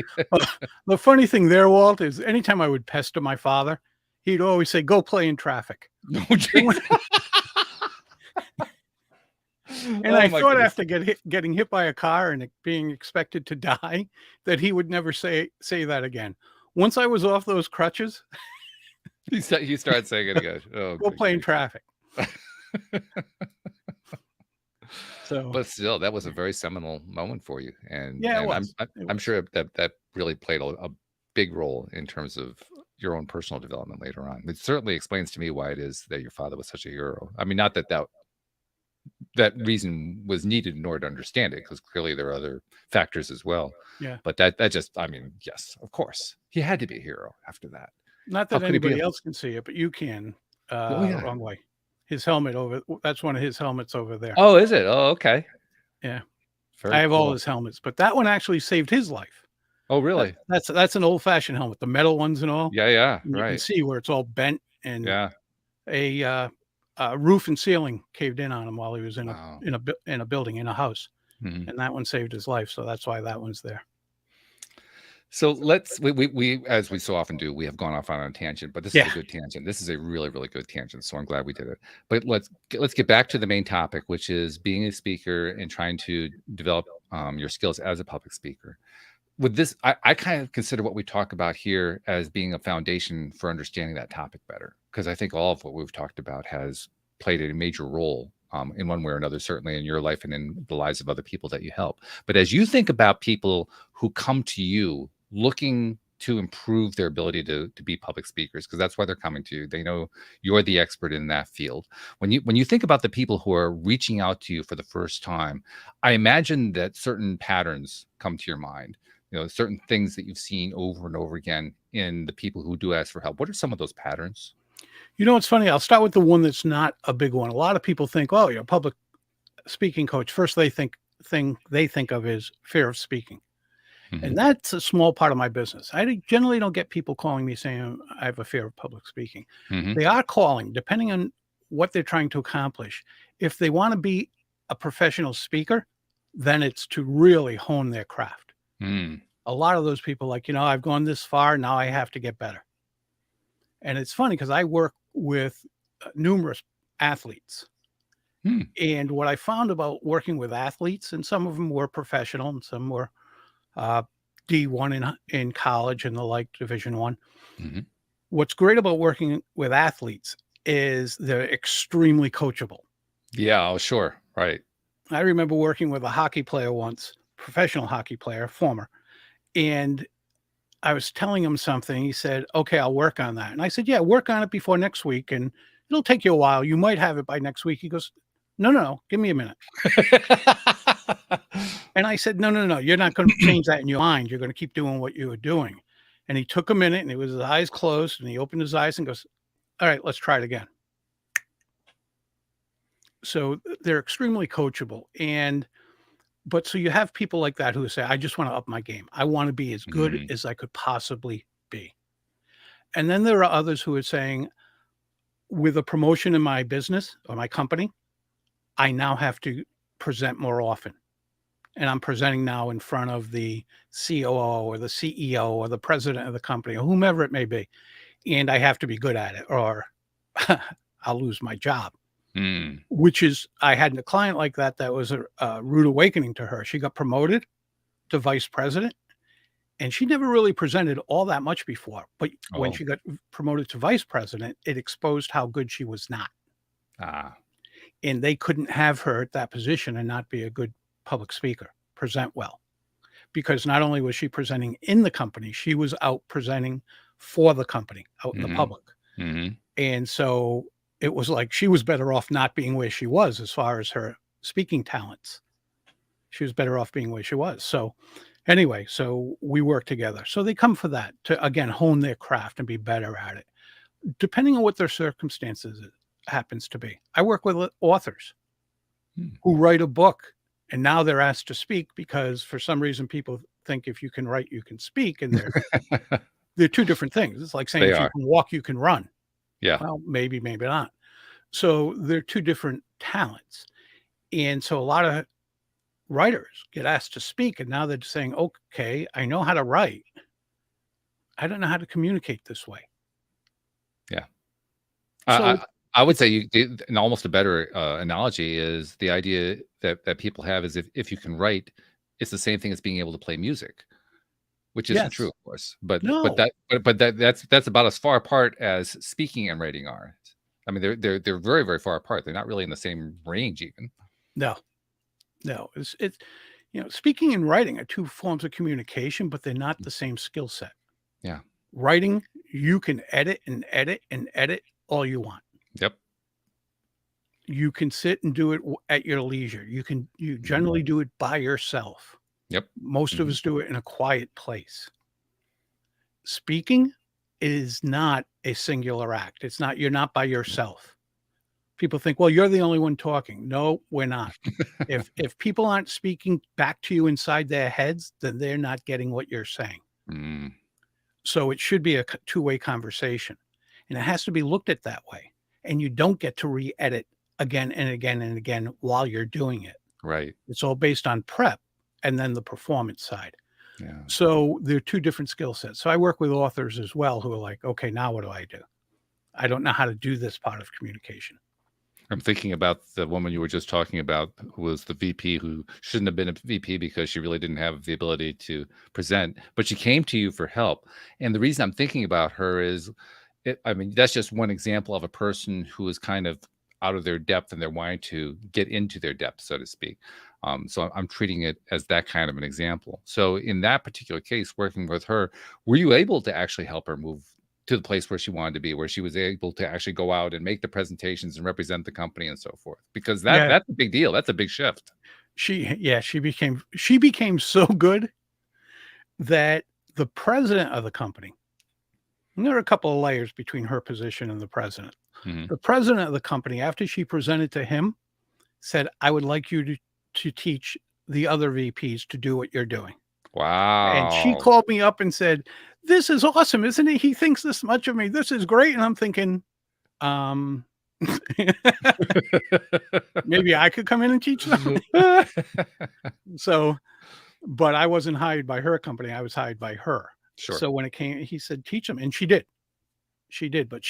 The funny thing there, Walt, is anytime I would pester my father, he'd always say, "Go play in traffic." Oh, geez. And I thought after getting hit by a car and being expected to die, that he would never say that again. Once I was off those crutches, You started saying it again. Oh, go play in traffic. So, but still, that was a very seminal moment for you, and yeah, it and was. I'm sure that really played a big role in terms of your own personal development later on. It certainly explains to me why it is that your father was such a hero. I mean, not that reason was needed in order to understand it, because clearly there are other factors as well. Yeah. But that just, I mean, yes, of course, he had to be a hero after that. Not that anybody else can see it, but you can. Oh, yeah. Wrong way. His helmet that's one of his helmets over there. Oh, is it? Oh, okay. Yeah. Very I have all cool. his helmets, but that one actually saved his life. Oh, really? That's an old-fashioned helmet, the metal ones and all. Yeah, And you can right. see where it's all bent, and Yeah. a roof and ceiling caved in on him while he was in Wow. a building, in a house. Mhm. And that one saved his life, so that's why that one's there. So we as we so often do, we have gone off on a tangent, but this is a good tangent. This is a really, really good tangent. So I'm glad we did it. But let's get back to the main topic, which is being a speaker and trying to develop your skills as a public speaker. With this, I kind of consider what we talk about here as being a foundation for understanding that topic better, because I think all of what we've talked about has played a major role in one way or another, certainly in your life and in the lives of other people that you help. But as you think about people who come to you looking to improve their ability to be public speakers, because that's why they're coming to you, they know you're the expert in that field. When you think about the people who are reaching out to you for the first time, I imagine that certain patterns come to your mind. Certain things that you've seen over and over again in the people who do ask for help. What are some of those patterns? It's funny. I'll start with the one that's not a big one. A lot of people think, "Oh, you're a public speaking coach." First, thing they think of is fear of speaking. Mm-hmm. And that's a small part of my business. I generally don't get people calling me saying I have a fear of public speaking. Mm-hmm. They are calling, depending on what they're trying to accomplish. If they want to be a professional speaker, then it's to really hone their craft. Mm. A lot of those people, like, I've gone this far, now I have to get better. And it's funny because I work with numerous athletes. Mm. And what I found about working with athletes, and some of them were professional and some were D1 in college and the like, Division I. Mm-hmm. What's great about working with athletes is they're extremely coachable. Yeah, oh, sure. Right. I remember working with a hockey player once, professional hockey player, former, and I was telling him something. He said, "Okay, I'll work on that." And I said, "Yeah, work on it before next week, and it'll take you a while. You might have it by next week." He goes, No, give me a minute. And I said, no, you're not going to change that in your mind. You're going to keep doing what you were doing. And he took a minute, and he was his eyes closed, and he opened his eyes and goes, "All right, let's try it again." So they're extremely coachable. But so you have people like that who say, "I just want to up my game. I want to be as good as I could possibly be." And then there are others who are saying, with a promotion in my business or my company, I now have to present more often. And I'm presenting now in front of the COO or the CEO or the president of the company or whomever it may be. And I have to be good at it, or I'll lose my job. Mm. which is, I had a client like that was a rude awakening to her. She got promoted to vice president, and she never really presented all that much before. But when Oh. she got promoted to vice president, it exposed how good she was not. Ah. And they couldn't have her at that position and not be a good public speaker, present well. Because not only was she presenting in the company, she was out presenting for the company, out in the Mhm. public. Mhm. And so it was like she was better off not being where she was as far as her speaking talents. She was better off being where she was. So anyway, so we work together. So they come for that to, again, hone their craft and be better at it, depending on what their circumstances happens to be. I work with authors Hmm. who write a book and now they're asked to speak because for some reason people think if you can write, you can speak. And they're two different things. It's like saying They if you are. can walk, you can run. Yeah. Well, maybe, maybe not. So they're two different talents. And so a lot of writers get asked to speak, and now they're saying, okay, I know how to write. I don't know how to communicate this way. Yeah. So I would it's, say an almost a better analogy is the idea that people have is if you can write, it's the same thing as being able to play music, which isn't true, yes, of course. But no, that's about as far apart as speaking and writing are. I mean, they're very very far apart. They're not really in the same range even. no, no. It's speaking and writing are two forms of communication, but they're not the same skill set. Yeah. Writing, you can edit and edit and edit all you want. Yep. You can sit and do it at your leisure. You generally do it by yourself. Yep. Most of Mhm. us do it in a quiet place. Speaking is not a singular act. It's not, you're not by yourself. People think, well, you're the only one talking. No, we're not. If people aren't speaking back to you inside their heads, then they're not getting what you're saying. Mm. So it should be a two-way conversation, and it has to be looked at that way. And you don't get to re-edit again and again and again while you're doing it. Right. It's all based on prep and then the performance side. Yeah. So they're two different skill sets. So I work with authors as well who are like, okay, now what do I do? I don't know how to do this part of communication. I'm thinking about the woman you were just talking about, who was the VP who shouldn't have been a VP because she really didn't have the ability to present, but she came to you for help. And the reason I'm thinking about her is, I mean, that's just one example of a person who is kind of out of their depth and they're wanting to get into their depth, so to speak. So I'm treating it as that kind of an example. So in that particular case, working with her, were you able to actually help her move to the place where she wanted to be, where she was able to actually go out and make the presentations and represent the company and so forth? Because Yeah, that's a big deal. That's a big shift. she became so good that the president of the company, and there are a couple of layers between her position and the president. Mhm. The president of the company, after she presented to him, said, I would like you to teach the other VPs to do what you're doing. And she Wow. called me up and said, this is awesome, isn't it? He thinks this much of me. This is great. And I'm thinking, um, maybe I could come in and teach them. So, but I wasn't hired by her company. I was hired by her. Sure. So when it came, he said, teach them. And she did. She did. But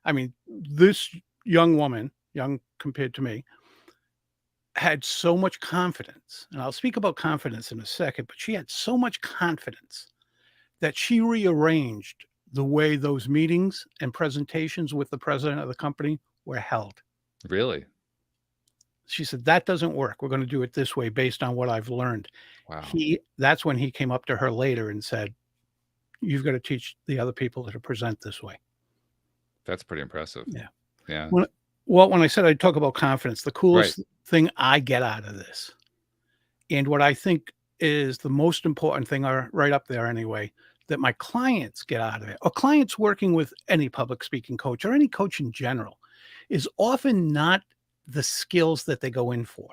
I mean, this young woman, young compared to me, had so much confidence. And I'll speak about confidence in a second, but she had so much confidence that she rearranged the way those meetings and presentations with the president of the company were held. Really? She said, that doesn't work. We're going to do it this way based on what I've learned. Wow. That's when he came up to her later and said, you've got to teach the other people to present this way. That's pretty impressive. Yeah. Yeah. When I said I'd talk about confidence, the coolest Right. thing I get out of this, and what I think is the most important thing, are right up there anyway, that my clients get out of it, or clients working with any public speaking coach or any coach in general, is often not the skills that they go in for.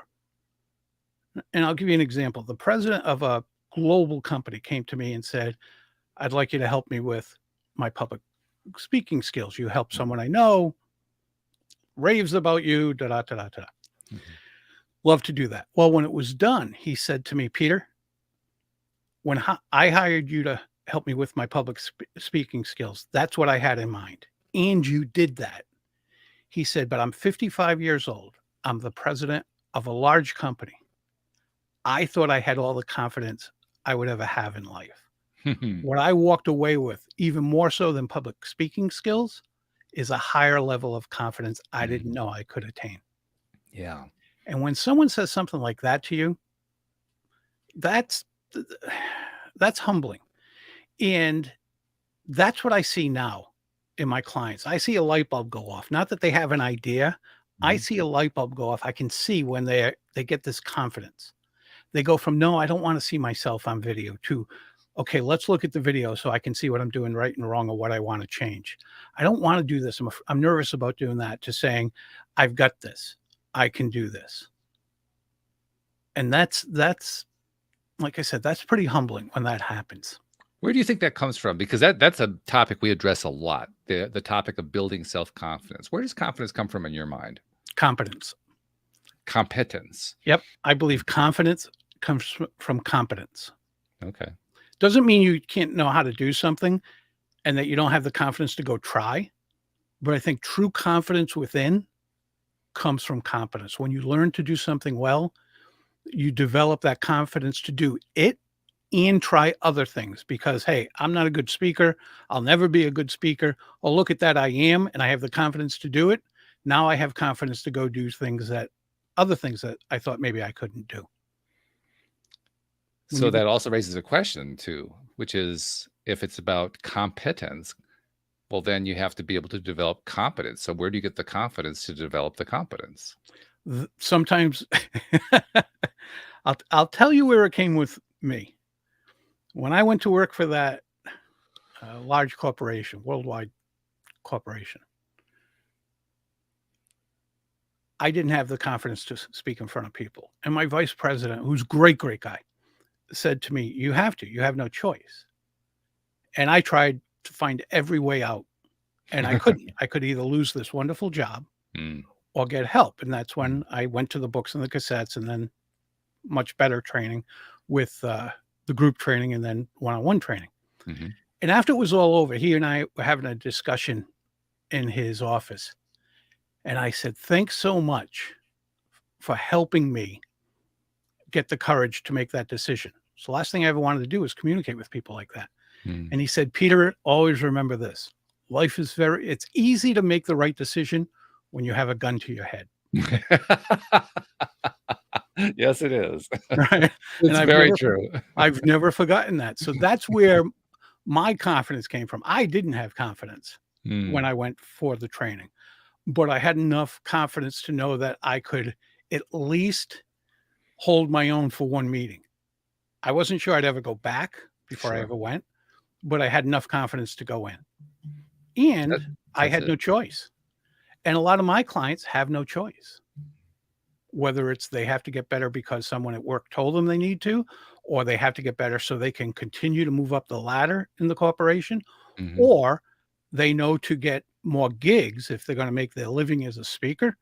And I'll give you an example. The president of a global company came to me and said, I'd like you to help me with my public speaking skills. You help someone I know, raves about you, da da da da da. Mhm. Love to do that. Well, when it was done, he said to me, Peter, when I hired you to help me with my public speaking skills, that's what I had in mind. And you did that. He said, but I'm 55 years old. I'm the president of a large company. I thought I had all the confidence I would ever have in life. What I walked away with, even more so than public speaking skills, is a higher level of confidence I didn't know I could attain. Yeah. And when someone says something like that to you, that's humbling. And that's what I see now in my clients. I see a light bulb go off. Not that they have an idea. I see a light bulb go off. I can see when they get this confidence. They go from, no, I don't want to see myself on video, to, okay, let's look at the video so I can see what I'm doing right and wrong or what I want to change. I don't want to do this. I'm nervous about doing that, to saying, I've got this. I can do this. And that's like I said, that's pretty humbling when that happens. Where do you think that comes from? Because that's a topic we address a lot, the topic of building self-confidence. Where does confidence come from in your mind? Competence. Competence. Yep. I believe confidence comes from competence. Okay. Doesn't mean you can't know how to do something and that you don't have the confidence to go try. But I think true confidence within comes from competence. When you learn to do something well, you develop that confidence to do it and try other things, because, hey, I'm not a good speaker. I'll never be a good speaker. Oh, look at that. I am, and I have the confidence to do it. Now I have confidence to go do other things that I thought maybe I couldn't do. So that also raises a question too, which is, if it's about competence, well, then you have to be able to develop competence. So where do you get the confidence to develop the competence? Sometimes I'll tell you where it came with me. When I went to work for that large corporation, worldwide corporation, I didn't have the confidence to speak in front of people. And my vice president, who's a great guy, said to me, you have no choice. And I tried to find every way out, and I couldn't. I could either lose this wonderful job or get help. And that's when I went to the books and the cassettes, and then much better training with the group training and then one-on-one training. And after it was all over, he and I were having a discussion in his office. And I said, thanks so much for helping me get the courage to make that decision. So the last thing I ever wanted to do was communicate with people like that. And he said, Peter, always remember this. Life is it's easy to make the right decision when you have a gun to your head. Yes, it is. Right? It's very true. I've never forgotten that. So that's where my confidence came from. I didn't have confidence when I went for the training, but I had enough confidence to know that I could at least hold my own for one meeting. I wasn't sure I'd ever go back before I ever went, but I had enough confidence to go in. And I had no choice. And a lot of my clients have no choice. Whether it's they have to get better because someone at work told them they need to, or they have to get better so they can continue to move up the ladder in the corporation, or they know to get more gigs if they're going to make their living as a speaker,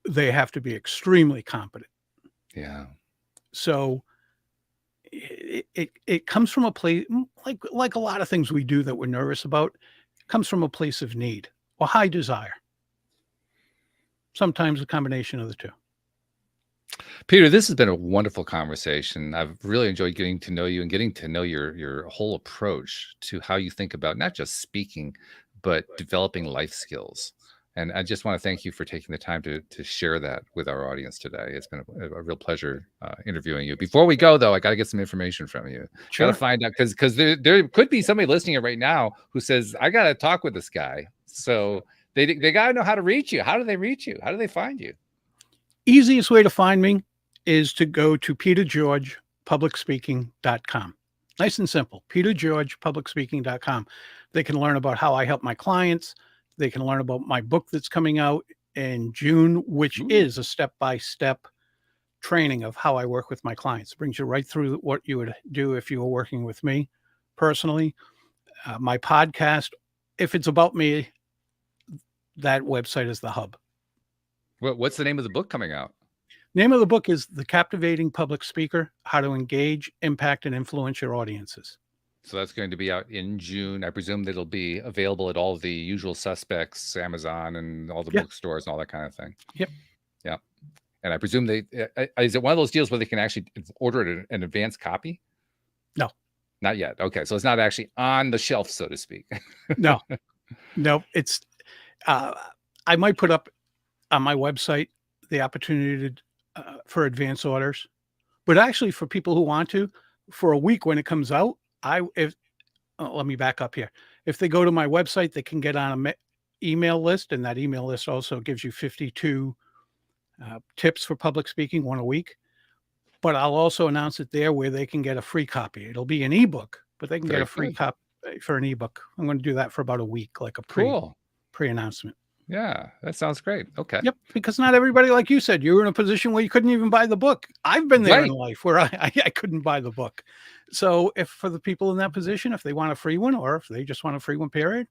they have to be extremely competent. Yeah. So it comes from a place, like a lot of things we do that we're nervous about, it comes from a place of need or high desire. Sometimes a combination of the two. Peter, this has been a wonderful conversation. I've really enjoyed getting to know you and getting to know your whole approach to how you think about not just speaking, but developing life skills. And I just want to thank you for taking the time to share that with our audience today. It's been a real pleasure interviewing you. Before we go, though, I got to get some information from you. Sure. Got to find out, because there could be somebody listening right now who says, I got to talk with this guy. So they got to know how to reach you. How do they reach you? How do they find you? Easiest way to find me is to go to petergeorgepublicspeaking.com. Nice and simple. petergeorgepublicspeaking.com. They can learn about how I help my clients. They can learn about my book that's coming out in June, which is a step-by-step training of how I work with my clients. It brings you right through what you would do if you were working with me personally. My podcast, if it's about me, that website is the hub. What's the name of the book coming out? Name of the book is The Captivating Public Speaker: How to Engage, Impact, and Influence Your Audiences. So that's going to be out in June. I presume that it'll be available at all the usual suspects, Amazon and all the Yeah. bookstores and all that kind of thing. Yep. Yeah. And I presume is it one of those deals where they can actually order an advanced copy? No. Not yet. Okay. So it's not actually on the shelf, so to speak. No. It's, I might put up on my website the opportunity for advance orders, but actually for people who want to, for a week when it comes out, let me back up here. If they go to my website, they can get on an email list, and that email list also gives you 52 tips for public speaking, one a week. But I'll also announce it there where they can get a free copy. It'll be an ebook, but they can get a free copy for an ebook. I'm going to do that for about a week, like a pre-announcement. Yeah, that sounds great. Okay. Yep, because not everybody, like you said, you were in a position where you couldn't even buy the book. I've been there in life where I couldn't buy the book. So if for the people in that position, if they want a free one, or if they just want a free one, period,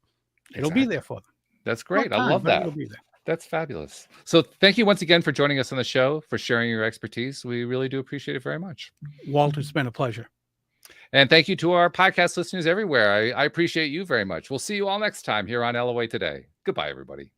it'll be there for them. That's great. I love that. It'll be there. That's fabulous. So thank you once again for joining us on the show, for sharing your expertise. We really do appreciate it very much. Walt, it's been a pleasure. And thank you to our podcast listeners everywhere. I appreciate you very much. We'll see you all next time here on LOA Today. Goodbye, everybody.